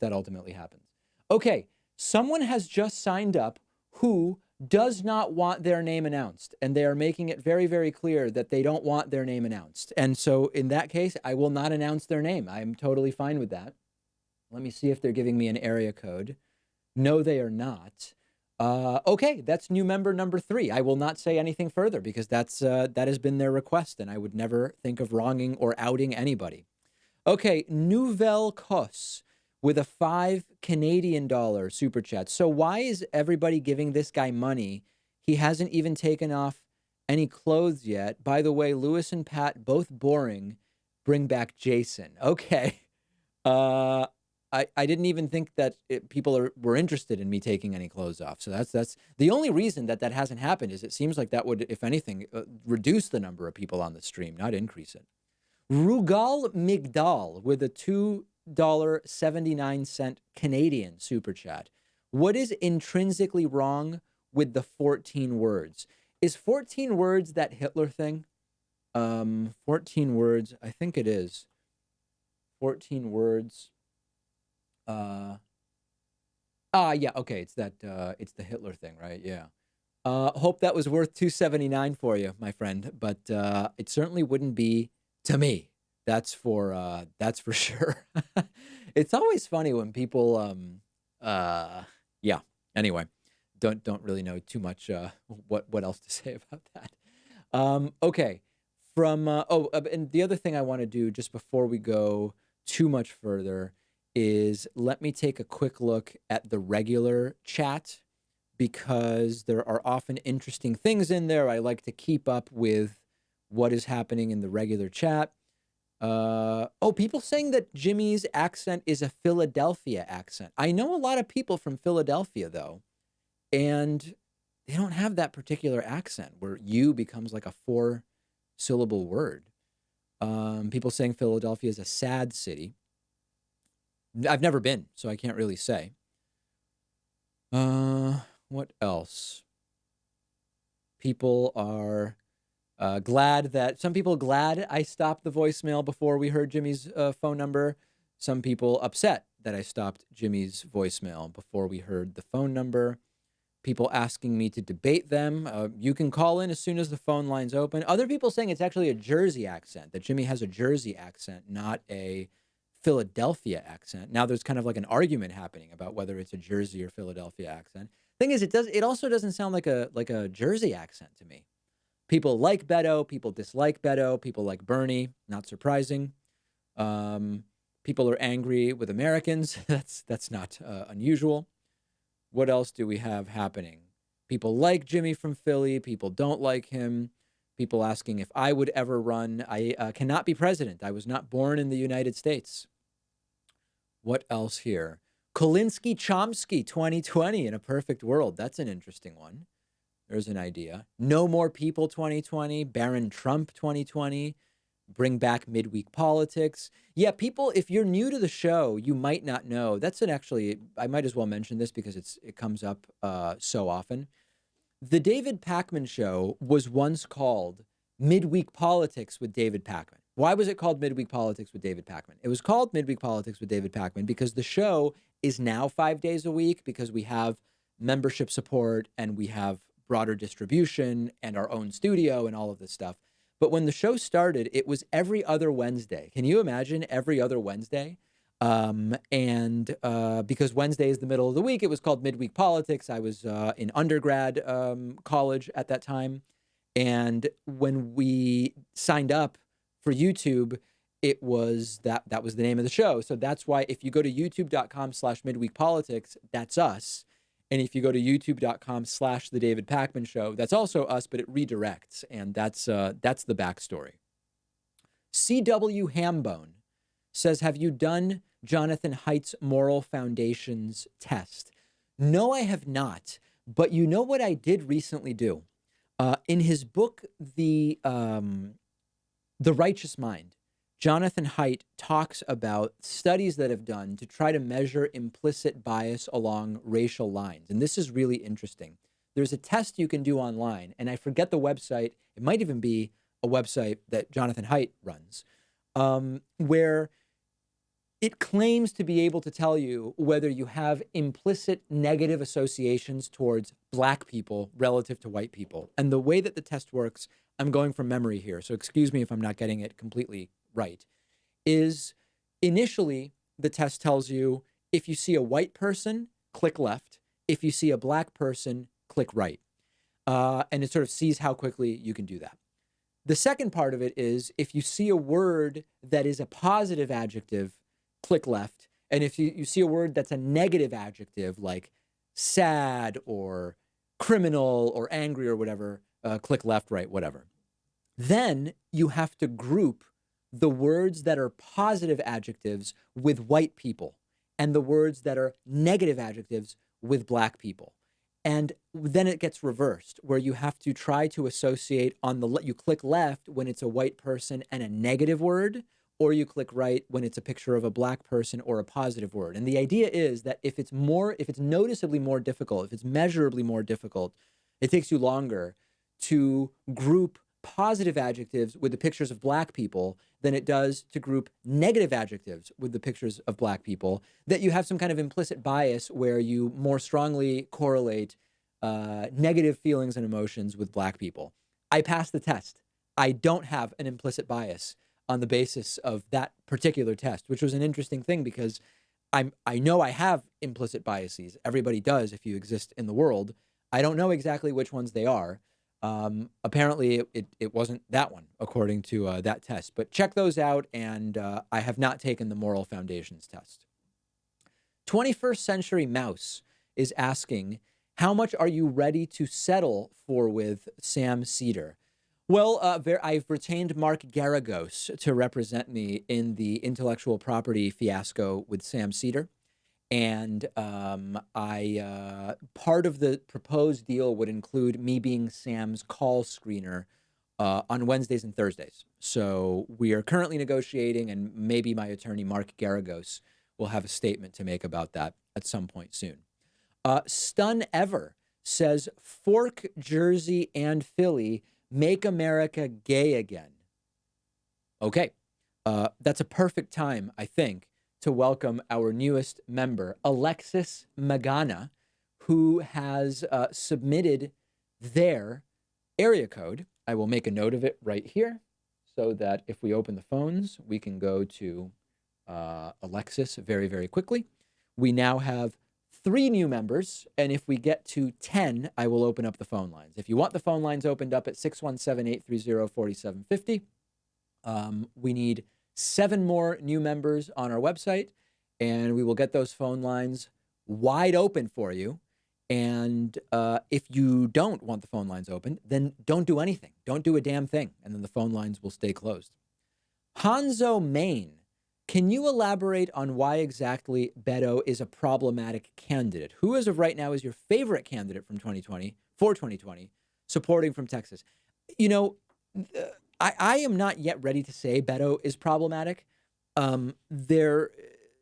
ultimately happens. Okay, someone has just signed up who does not want their name announced, and they are making it very, very clear that they don't want their name announced. And so in that case, I will not announce their name. I am totally fine with that. Let me see if they're giving me an area code. No, they are not. Okay, that's new member number 3. I will not say anything further because that has been their request, and I would never think of wronging or outing anybody. Okay, Nouvelle Cos with a 5 Canadian dollar super chat. So why is everybody giving this guy money? He hasn't even taken off any clothes yet. By the way, Lewis and Pat, both boring. Bring back Jason. Okay. I didn't even think that people were interested in me taking any clothes off. So that's the only reason that hasn't happened is it seems like that would, if anything, reduce the number of people on the stream, not increase it. Rugal Migdal with a $2.79 Canadian super chat. What is intrinsically wrong with the 14 words? Is 14 words that Hitler thing? 14 words, I think it is. 14 words. Yeah, okay, it's that it's the Hitler thing, right? Yeah. Hope that was worth $2.79 for you, my friend, but it certainly wouldn't be to me. That's for sure. It's always funny when people yeah. Anyway, don't really know too much what else to say about that. Okay. And the other thing I want to do just before we go too much further is let me take a quick look at the regular chat because there are often interesting things in there. I like to keep up with what is happening in the regular chat. People saying that Jimmy's accent is a Philadelphia accent. I know a lot of people from Philadelphia, though, and they don't have that particular accent where you becomes like a 4-syllable word. People saying Philadelphia is a sad city. I've never been, so I can't really say. What else? People are glad I stopped the voicemail before we heard Jimmy's phone number. Some people upset that I stopped Jimmy's voicemail before we heard the phone number. People asking me to debate them. You can call in as soon as the phone line's open. Other people saying it's actually a Jersey accent, that Jimmy has a Jersey accent, not a Philadelphia accent. Now there's kind of like an argument happening about whether it's a Jersey or Philadelphia accent. Thing is, it also doesn't sound like a Jersey accent to me. People like Beto, people dislike Beto, people like Bernie, not surprising. People are angry with Americans. That's not unusual. What else do we have happening? People like Jimmy from Philly. People don't like him. People asking if I would ever run. I cannot be president. I was not born in the United States. What else here? Kolinsky Chomsky 2020 in a perfect world. That's an interesting one. There's an idea. No More People 2020. Barron Trump 2020. Bring back midweek politics. Yeah, people, if you're new to the show, you might not know. I might as well mention this because it comes up so often. The David Pakman Show was once called Midweek Politics with David Pakman. Why was it called Midweek Politics with David Pakman? It was called Midweek Politics with David Pakman because the show is now 5 days a week because we have membership support and we have broader distribution and our own studio and all of this stuff. But when the show started, it was every other Wednesday. Can you imagine every other Wednesday? Because Wednesday is the middle of the week, it was called Midweek Politics. I was in undergrad college at that time. And when we signed up for YouTube, it was that was the name of the show. So that's why if you go to youtube.com/midweekpolitics, that's us. And if you go to youtube.com/The David Pakman Show, that's also us, but it redirects. And that's the backstory. CW Hambone says, have you done Jonathan Haidt's Moral Foundations test? No, I have not. But you know what I did recently do? In his book, The Righteous Mind, Jonathan Haidt talks about studies that have done to try to measure implicit bias along racial lines. And this is really interesting. There's a test you can do online, and I forget the website. It might even be a website that Jonathan Haidt runs, where it claims to be able to tell you whether you have implicit negative associations towards Black people relative to white people. And the way that the test works, I'm going from memory here, so excuse me if I'm not getting it completely right, is initially the test tells you if you see a white person, click left. If you see a Black person, click right. And it sort of sees how quickly you can do that. The second part of it is if you see a word that is a positive adjective, click left. And if you see a word that's a negative adjective, like sad or criminal or angry or whatever, click left, right, whatever. Then you have to group the words that are positive adjectives with white people and the words that are negative adjectives with Black people. And then it gets reversed, where you have to try to associate you click left when it's a white person and a negative word, or you click right when it's a picture of a Black person or a positive word. And the idea is that if it's noticeably more difficult, if it's measurably more difficult, it takes you longer to group positive adjectives with the pictures of Black people than it does to group negative adjectives with the pictures of Black people, that you have some kind of implicit bias where you more strongly correlate negative feelings and emotions with Black people. I passed the test. I don't have an implicit bias on the basis of that particular test, which was an interesting thing because I know I have implicit biases. Everybody does if you exist in the world. I don't know exactly which ones they are. Apparently it wasn't that one, according to that test. But check those out, and I have not taken the Moral Foundations test. 21st Century Mouse is asking, how much are you ready to settle for with Sam Cedar? Well, I've retained Mark Garagos to represent me in the intellectual property fiasco with Sam Cedar. And part of the proposed deal would include me being Sam's call screener on Wednesdays and Thursdays. So we are currently negotiating, and maybe my attorney, Mark Garagos, will have a statement to make about that at some point soon. Stun Ever says, Fork, Jersey, and Philly, make America gay again. Okay, that's a perfect time, I think, to welcome our newest member, Alexis Magana, who has submitted their area code. I will make a note of it right here so that if we open the phones, we can go to Alexis very, very quickly. We now have 3 new members, and if we get to 10, I will open up the phone lines. If you want the phone lines opened up at 617-830-4750, we need 7 more new members on our website, and we will get those phone lines wide open for you. And if you don't want the phone lines open, then don't do anything. Don't do a damn thing. And then the phone lines will stay closed. Hanzo Main, can you elaborate on why exactly Beto is a problematic candidate? Who, as of right now, is your favorite candidate from 2020 for 2020, supporting from Texas? You know, I am not yet ready to say Beto is problematic. There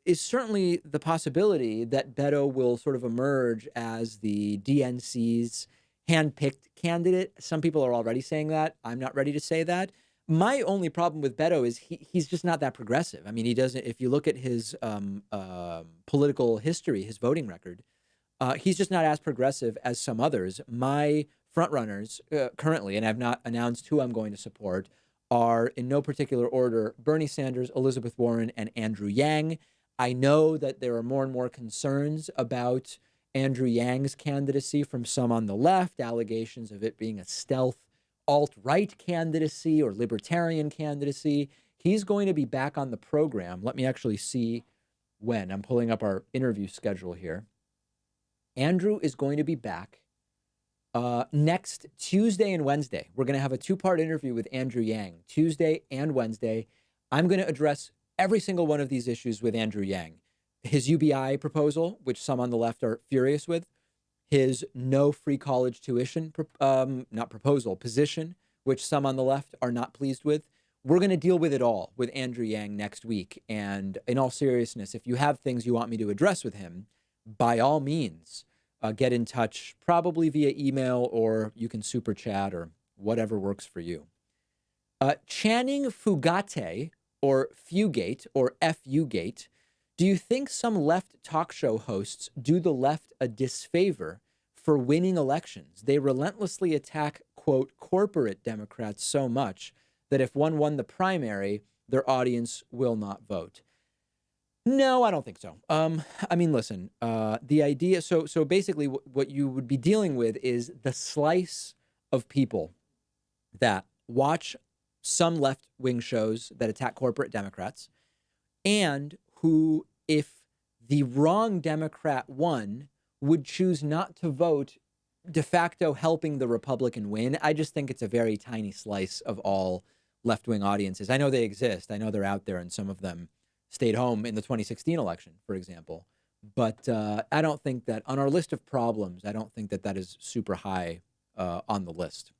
is certainly the possibility that Beto will sort of emerge as the DNC's handpicked candidate. Some people are already saying that. I'm not ready to say that. My only problem with Beto is he's just not that progressive. I mean, he doesn't, if you look at his political history, his voting record, he's just not as progressive as some others. My frontrunners currently, and I've not announced who I'm going to support, are in no particular order Bernie Sanders, Elizabeth Warren, and Andrew Yang. I know that there are more and more concerns about Andrew Yang's candidacy from some on the left, allegations of it being a stealth alt-right candidacy or libertarian candidacy. He's going to be back on the program. Let me actually see when. I'm pulling up our interview schedule here. Andrew is going to be back next Tuesday and Wednesday. We're going to have a two-part interview with Andrew Yang, Tuesday and Wednesday. I'm going to address every single one of these issues with Andrew Yang. His UBI proposal, which some on the left are furious with, his no free college tuition, position, which some on the left are not pleased with. We're going to deal with it all with Andrew Yang next week. And in all seriousness, if you have things you want me to address with him, by all means, get in touch, probably via email, or you can super chat or whatever works for you. Channing Fugate, or Fugate, or Fugate, do you think some left talk show hosts do the left a disfavor for winning elections? They relentlessly attack, quote, corporate Democrats so much that if one won the primary, their audience will not vote. No, I don't think so. I mean, listen, the idea, so basically what you would be dealing with is the slice of people that watch some left-wing shows that attack corporate Democrats and who, if the wrong Democrat won, would choose not to vote, de facto helping the Republican win. I just think it's a very tiny slice of all left-wing audiences. I know they exist. I know they're out there, and some of them stayed home in the 2016 election, for example. But I don't think that on our list of problems, I don't think that that is super high on the list.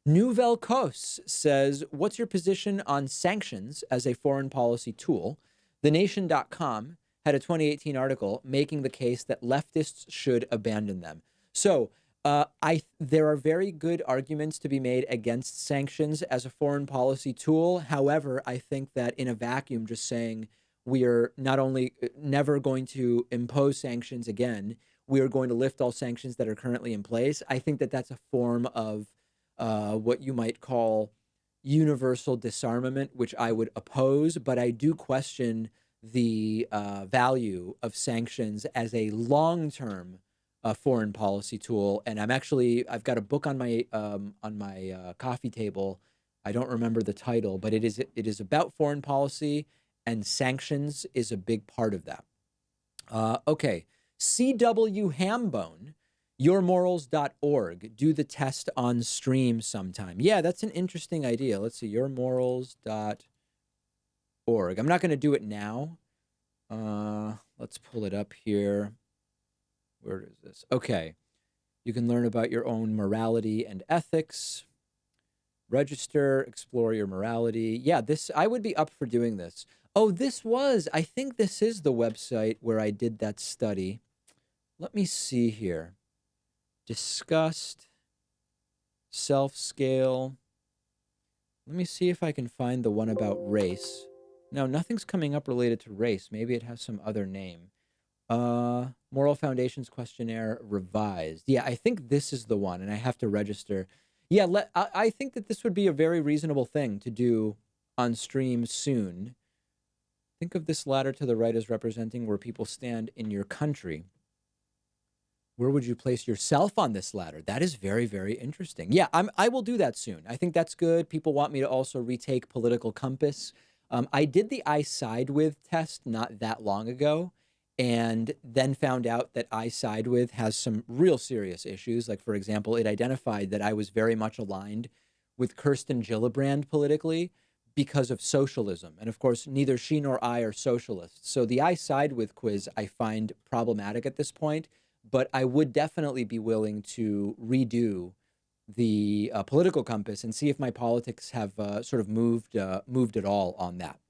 Nouvelle Cos says, what's your position on sanctions as a foreign policy tool? TheNation.com had a 2018 article making the case that leftists should abandon them. So there are very good arguments to be made against sanctions as a foreign policy tool. However, I think that in a vacuum, just saying we are not only never going to impose sanctions again, we are going to lift all sanctions that are currently in place. I think that that's a form of what you might call universal disarmament, which I would oppose, but I do question the value of sanctions as a long-term foreign policy tool. And I've got a book on my coffee table. I don't remember the title, but it is about foreign policy, and sanctions is a big part of that. Okay, CW Hambone, yourmorals.org. Do the test on stream sometime. Yeah, that's an interesting idea. Let's see, yourmorals.org. I'm not going to do it now. Let's pull it up here. Where is this? Okay. You can learn about your own morality and ethics. Register, explore your morality. Yeah, I would be up for doing this. Oh, I think this is the website where I did that study. Let me see here. Disgust, self-scale. Let me see if I can find the one about race. No, nothing's coming up related to race. Maybe it has some other name. Moral Foundations Questionnaire Revised. Yeah, I think this is the one, and I have to register. Yeah, I think that this would be a very reasonable thing to do on stream soon. Think of this ladder to the right as representing where people stand in your country. Where would you place yourself on this ladder? That is very, very interesting. Yeah, I will do that soon. I think that's good. People want me to also retake Political Compass. I did the I side with test not that long ago, and then found out that I side with has some real serious issues. Like, for example, it identified that I was very much aligned with Kirsten Gillibrand politically because of socialism. And of course, neither she nor I are socialists. So the I side with quiz I find problematic at this point, but I would definitely be willing to redo the political compass and see if my politics have sort of moved at all on that.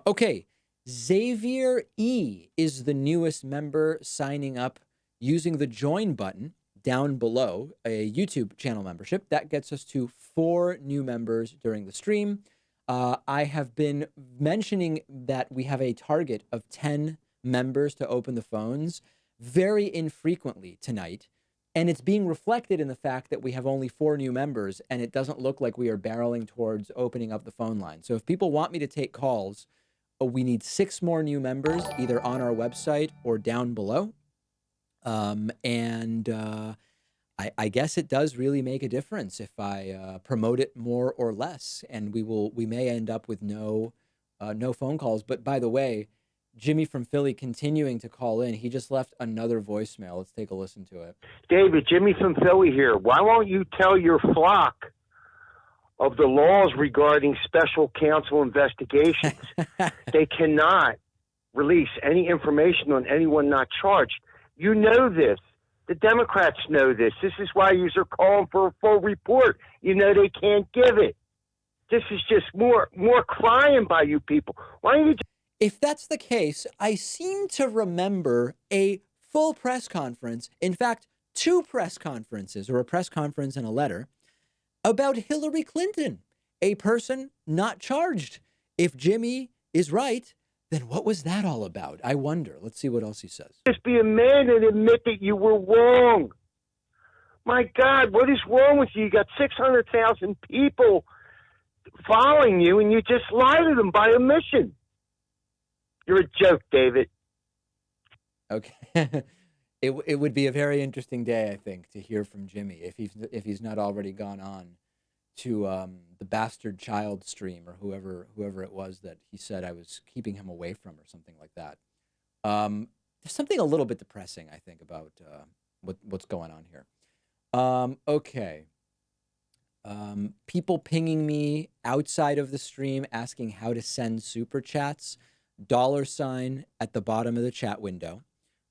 Okay, Xavier E is the newest member signing up using the join button down below, a YouTube channel membership. That gets us to 4 new members during the stream. I have been mentioning that we have a target of 10 members to open the phones very infrequently tonight. And it's being reflected in the fact that we have only 4 new members, and it doesn't look like we are barreling towards opening up the phone line. So if people want me to take calls, we need 6 more new members, either on our website or down below. I guess it does really make a difference if I promote it more or less, and we may end up with no phone calls. But by the way, Jimmy from Philly continuing to call in. He just left another voicemail. Let's take a listen to it. David, Jimmy from Philly here. Why won't you tell your flock of the laws regarding special counsel investigations? They cannot release any information on anyone not charged. You know this. The Democrats know this. This is why you are calling for a full report. You know they can't give it. This is just more crying by you people. Why don't you If that's the case, I seem to remember a full press conference, in fact, 2 press conferences, or a press conference and a letter, about Hillary Clinton, a person not charged. If Jimmy is right, then what was that all about? I wonder. Let's see what else he says. just be a man and admit that you were wrong? My God, what is wrong with you? You got 600,000 people following you, and you just lie to them by omission. You're a joke, David. Okay. It would be a very interesting day, I think, to hear from Jimmy if he's not already gone on to the Bastard Child stream, or whoever it was that he said I was keeping him away from, or something like that. There's something a little bit depressing, I think, about what's going on here. Okay. People pinging me outside of the stream asking how to send super chats. $ at the bottom of the chat window.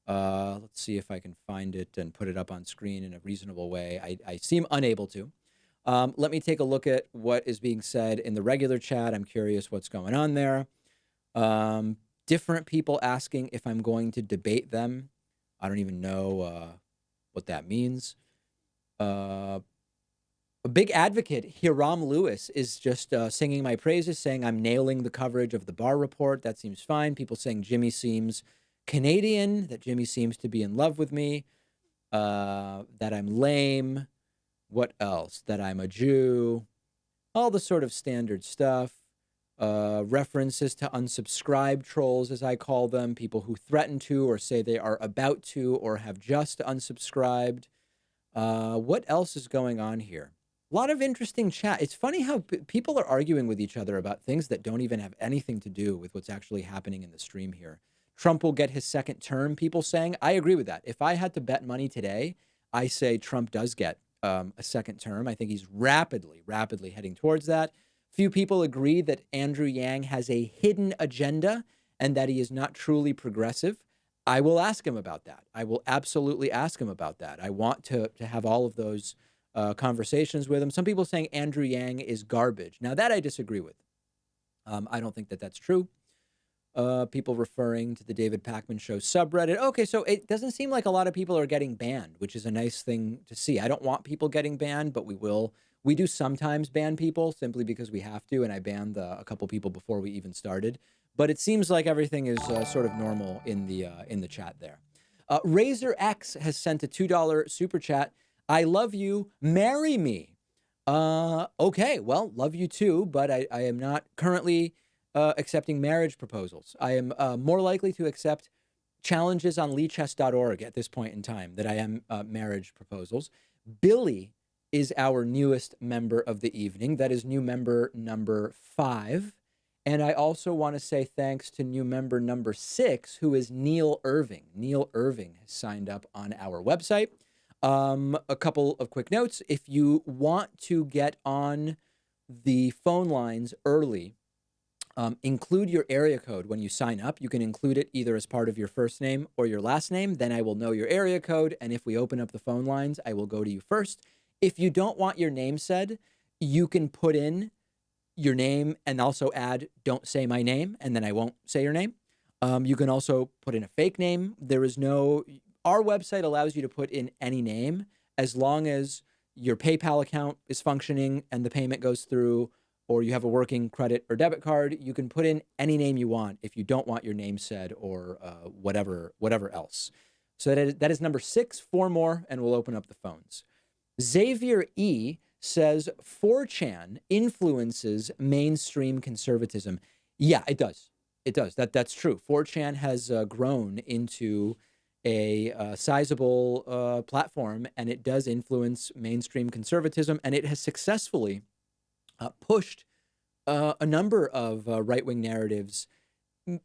Let's see if I can find it and put it up on screen in a reasonable way. I seem unable to. Let me take a look at what is being said in the regular chat. I'm curious what's going on there. Different people asking if I'm going to debate them. I don't even know what that means. A big advocate, Hiram Lewis, is just singing my praises, saying I'm nailing the coverage of the Barr report. That seems fine. People saying Jimmy seems Canadian, that Jimmy seems to be in love with me, that I'm lame. What else? That I'm a Jew. All the sort of standard stuff. References to unsubscribed trolls, as I call them, people who threaten to or say they are about to or have just unsubscribed. What else is going on here? A lot of interesting chat. It's funny how people are arguing with each other about things that don't even have anything to do with what's actually happening in the stream here. Trump will get his second term, people saying. I agree with that. If I had to bet money today, I say Trump does get a second term. I think he's rapidly heading towards that. Few people agree that Andrew Yang has a hidden agenda and that he is not truly progressive. I will ask him about that. I will absolutely ask him about that. I want to have all of those conversations with him. Some people saying Andrew Yang is garbage. Now that I disagree with. I don't think that that's true. People referring to the David Pakman Show subreddit. Okay, so it doesn't seem like a lot of people are getting banned, which is a nice thing to see. I don't want people getting banned, but we will. We do sometimes ban people simply because we have to, and I banned a couple people before we even started. But it seems like everything is sort of normal in the chat there. Razor X has sent a $2 super chat. I love you. Marry me. Okay, well, love you too, but I am not currently accepting marriage proposals. I am more likely to accept challenges on leechess.org at this point in time than I am marriage proposals. Billy is our newest member of the evening. That is new member number 5. And I also want to say thanks to new member number 6, who is Neil Irving. Neil Irving has signed up on our website. A couple of quick notes. If you want to get on the phone lines early, include your area code when you sign up. You can include it either as part of your first name or your last name. Then I will know your area code. And if we open up the phone lines, I will go to you first. If you don't want your name said, you can put in your name and also add "don't say my name," and then I won't say your name. You can also put in a fake name. Our website allows you to put in any name as long as your PayPal account is functioning and the payment goes through, or you have a working credit or debit card. You can put in any name you want if you don't want your name said or whatever else. So that is number 6. 4 more, and we'll open up the phones. Xavier E says 4chan influences mainstream conservatism. Yeah, it does. It does. That's true. 4chan has grown into a sizable platform, and it does influence mainstream conservatism, and it has successfully pushed a number of right-wing narratives.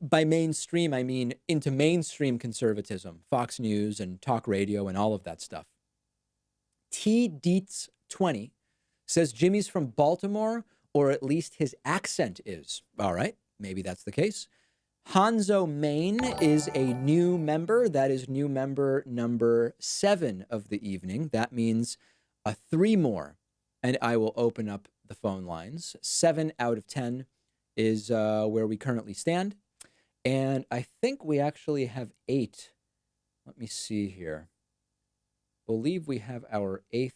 By mainstream, I mean into mainstream conservatism, Fox News and talk radio and all of that stuff. T Dietz 20 says Jimmy's from Baltimore, or at least his accent is. All right, maybe that's the case. Hanzo Main is a new member. That is new member number 7 of the evening. That means 3 more, and I will open up the phone lines. 7 out of 10 is where we currently stand. And I think we actually have 8. Let me see here. Believe we have our 8th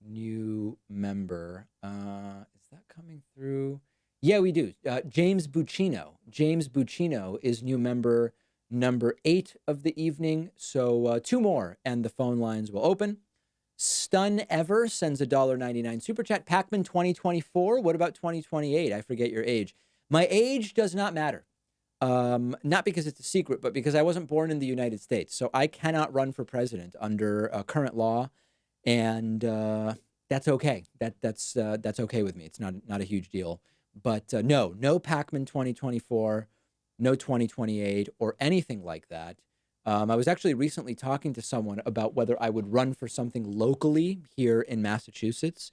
new member. Is that coming through? Yeah, we do. James Buccino. James Buccino is new member number 8 of the evening. So 2 more, and the phone lines will open. Stun Ever sends a $1.99 super chat. Pacman 2024. What about 2028? I forget your age. My age does not matter. Not because it's a secret, but because I wasn't born in the United States. So I cannot run for president under current law, and that's okay. That's okay with me. It's not a huge deal. But no Pacman 2024, no 2028, or anything like that. I was actually recently talking to someone about whether I would run for something locally here in Massachusetts,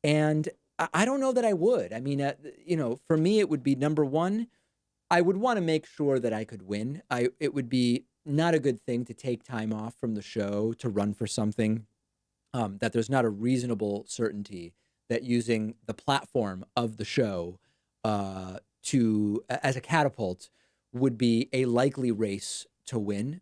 and I don't know that I would. I mean, for me, it would be number 1. I would want to make sure that I could win. It would be not a good thing to take time off from the show to run for something that there's not a reasonable certainty that using the platform of the show as a catapult would be a likely race to win.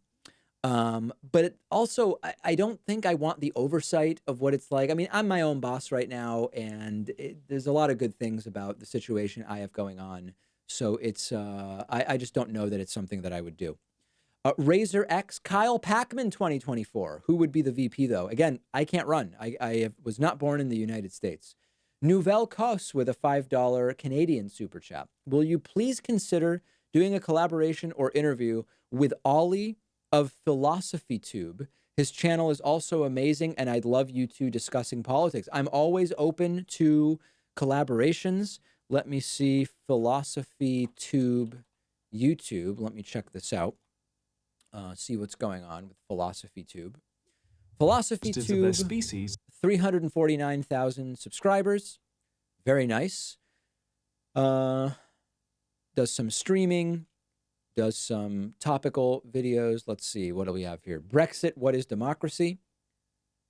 But also, I don't think I want the oversight of what it's like. I mean, I'm my own boss right now, and there's a lot of good things about the situation I have going on. So it's, I just don't know that it's something that I would do. Razor X, Kyle Pacman 2024. Who would be the VP, though? Again, I can't run. I was not born in the United States. Nouvelle Cos with a $5 Canadian super chat. Will you please consider doing a collaboration or interview with Ollie of Philosophy Tube? His channel is also amazing, and I'd love you two discussing politics. I'm always open to collaborations. Let me see Philosophy Tube YouTube. Let me check this out. See what's going on with Philosophy Tube. Philosophy Tube, 349,000 subscribers. Very nice. Does some streaming, does some topical videos. Let's see, what do we have here? Brexit, what is democracy?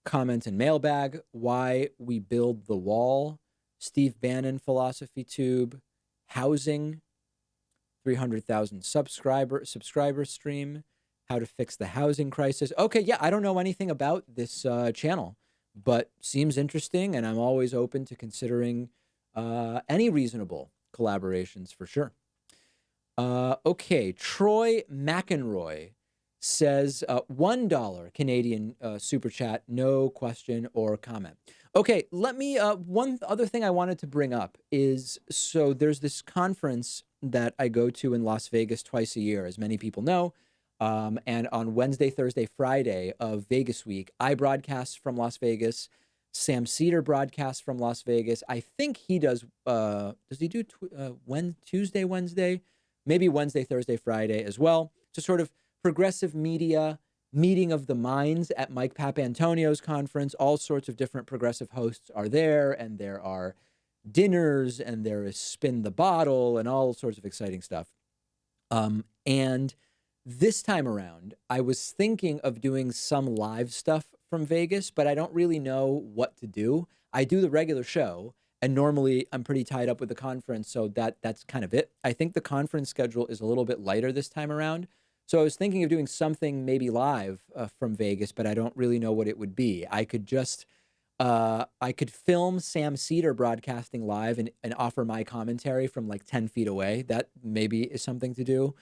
Comment and mailbag, why we build the wall. Steve Bannon, Philosophy Tube. Housing, 300,000 subscriber stream. How to fix the housing crisis. Okay, yeah, I don't know anything about this channel, but seems interesting, and I'm always open to considering any reasonable collaborations for sure. Okay, Troy McEnroy says $1 Canadian super chat, no question or comment. Okay, let me, one other thing I wanted to bring up is, so there's this conference that I go to in Las Vegas twice a year, as many people know. And on Wednesday, Thursday, Friday of Vegas week, I broadcast from Las Vegas. Sam Cedar broadcasts from Las Vegas. I think he does he do Tuesday, Wednesday? Maybe Wednesday, Thursday, Friday as well. To sort of progressive media meeting of the minds at Mike Papantonio's conference. All sorts of different progressive hosts are there, and there are dinners, and there is Spin the Bottle, and all sorts of exciting stuff. And this time around, I was thinking of doing some live stuff from Vegas, but I don't really know what to do. I do the regular show, and normally I'm pretty tied up with the conference, so that's kind of it. I think the conference schedule is a little bit lighter this time around. So I was thinking of doing something maybe live from Vegas, but I don't really know what it would be. I could just I could film Sam Cedar broadcasting live and offer my commentary from like 10 feet away. That maybe is something to do.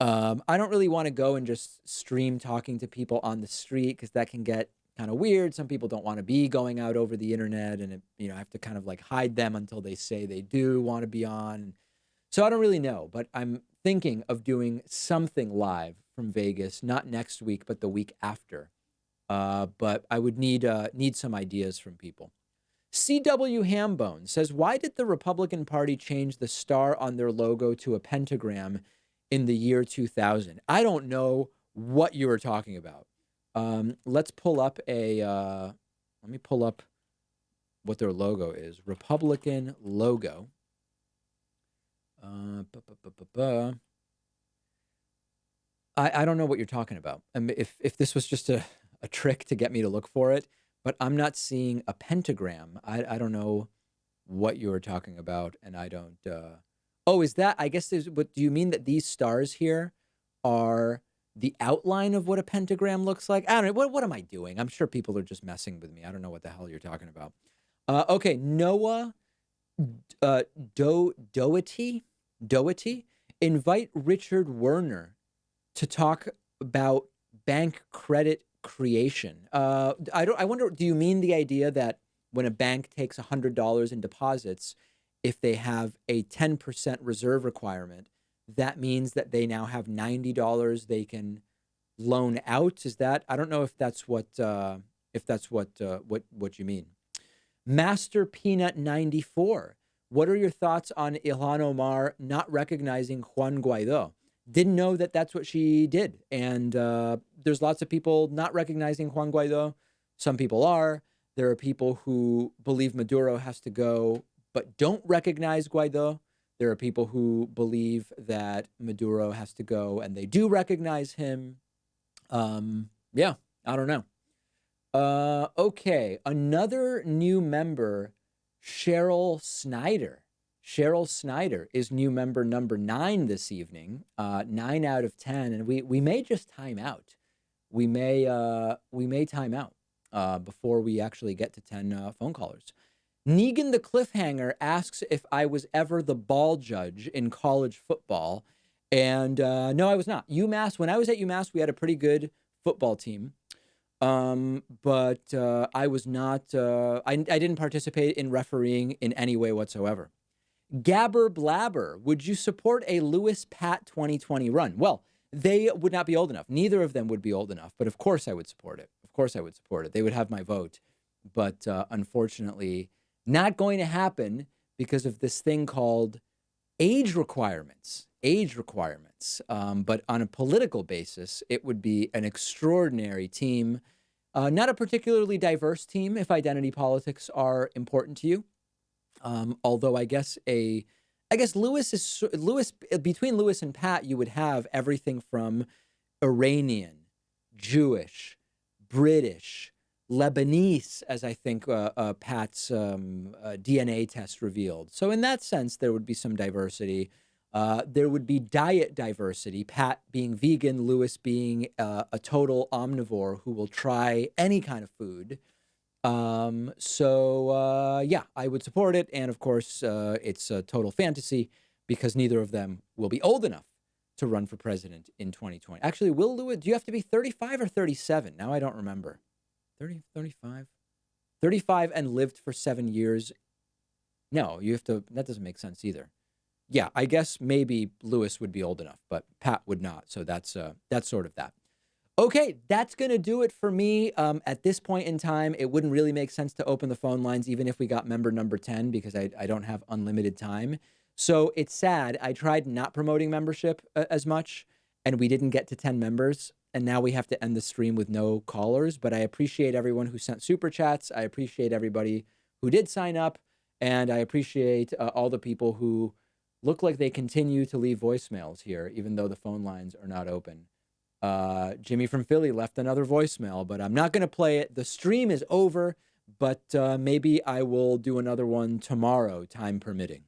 I don't really want to go and just stream talking to people on the street because that can get kind of weird. Some people don't want to be going out over the internet, and I have to kind of like hide them until they say they do want to be on. So I don't really know, but I'm thinking of doing something live from Vegas, not next week, but the week after. But I would need some ideas from people. CW Hambone says, why did the Republican Party change the star on their logo to a pentagram in the year 2000? I don't know what you were talking about. Let's pull up let me pull up what their logo is. Republican logo. I don't know what you're talking about. I mean, if this was just a trick to get me to look for it, but I'm not seeing a pentagram. I don't know what you were talking about, and I don't. Oh, is that? I guess there's. What do you mean that these stars here are the outline of what a pentagram looks like? I don't know. What am I doing? I'm sure people are just messing with me. I don't know what the hell you're talking about. Okay, Noah Doherty, invite Richard Werner to talk about bank credit creation. I wonder, do you mean the idea that when a bank takes $100 in deposits, if they have a 10% reserve requirement, that means that they now have $90 they can loan out? Is that, I don't know if that's what you mean. Master Peanut 94. What are your thoughts on Ilhan Omar not recognizing Juan Guaido? Didn't know that that's what she did. And there's lots of people not recognizing Juan Guaido. Some people are. There are people who believe Maduro has to go, but don't recognize Guaido. There are people who believe that Maduro has to go, and they do recognize him. Yeah, I don't know. Okay, another new member, Cheryl Snyder. Cheryl Snyder is new member number 9 this evening, 9 out of 10, and we may just time out. We may time out before we actually get to 10 phone callers. Negan the Cliffhanger asks if I was ever the ball judge in college football, and no, I was not. UMass, when I was at UMass, we had a pretty good football team. But I was not, I didn't participate in refereeing in any way whatsoever. Gabber Blabber, would you support a Lewis Pat 2020 run? Well, they would not be old enough. Neither of them would be old enough, but of course I would support it. Of course I would support it. They would have my vote, but unfortunately not going to happen because of this thing called age requirements. But on a political basis, it would be an extraordinary team. Not a particularly diverse team if identity politics are important to you. Although I guess Lewis between Lewis and Pat, you would have everything from Iranian, Jewish, British, Lebanese, as I think Pat's DNA test revealed. So in that sense, there would be some diversity. There would be diet diversity, Pat being vegan, Lewis being a total omnivore who will try any kind of food. Yeah, I would support it. And of course, it's a total fantasy because neither of them will be old enough to run for president in 2020. Actually, will Lewis, do you have to be 35 or 37? Now I don't remember. 30, 35? 35 and lived for 7 years. No, you have to, that doesn't make sense either. Yeah, I guess maybe Lewis would be old enough, but Pat would not. So that's sort of that. Okay, that's going to do it for me. At this point in time, it wouldn't really make sense to open the phone lines, even if we got member number 10, because I don't have unlimited time. So it's sad. I tried not promoting membership as much, and we didn't get to 10 members. And now we have to end the stream with no callers. But I appreciate everyone who sent super chats. I appreciate everybody who did sign up. And I appreciate all the people who look like they continue to leave voicemails here, even though the phone lines are not open. Jimmy from Philly left another voicemail, but I'm not going to play it. The stream is over, but maybe I will do another one tomorrow, time permitting.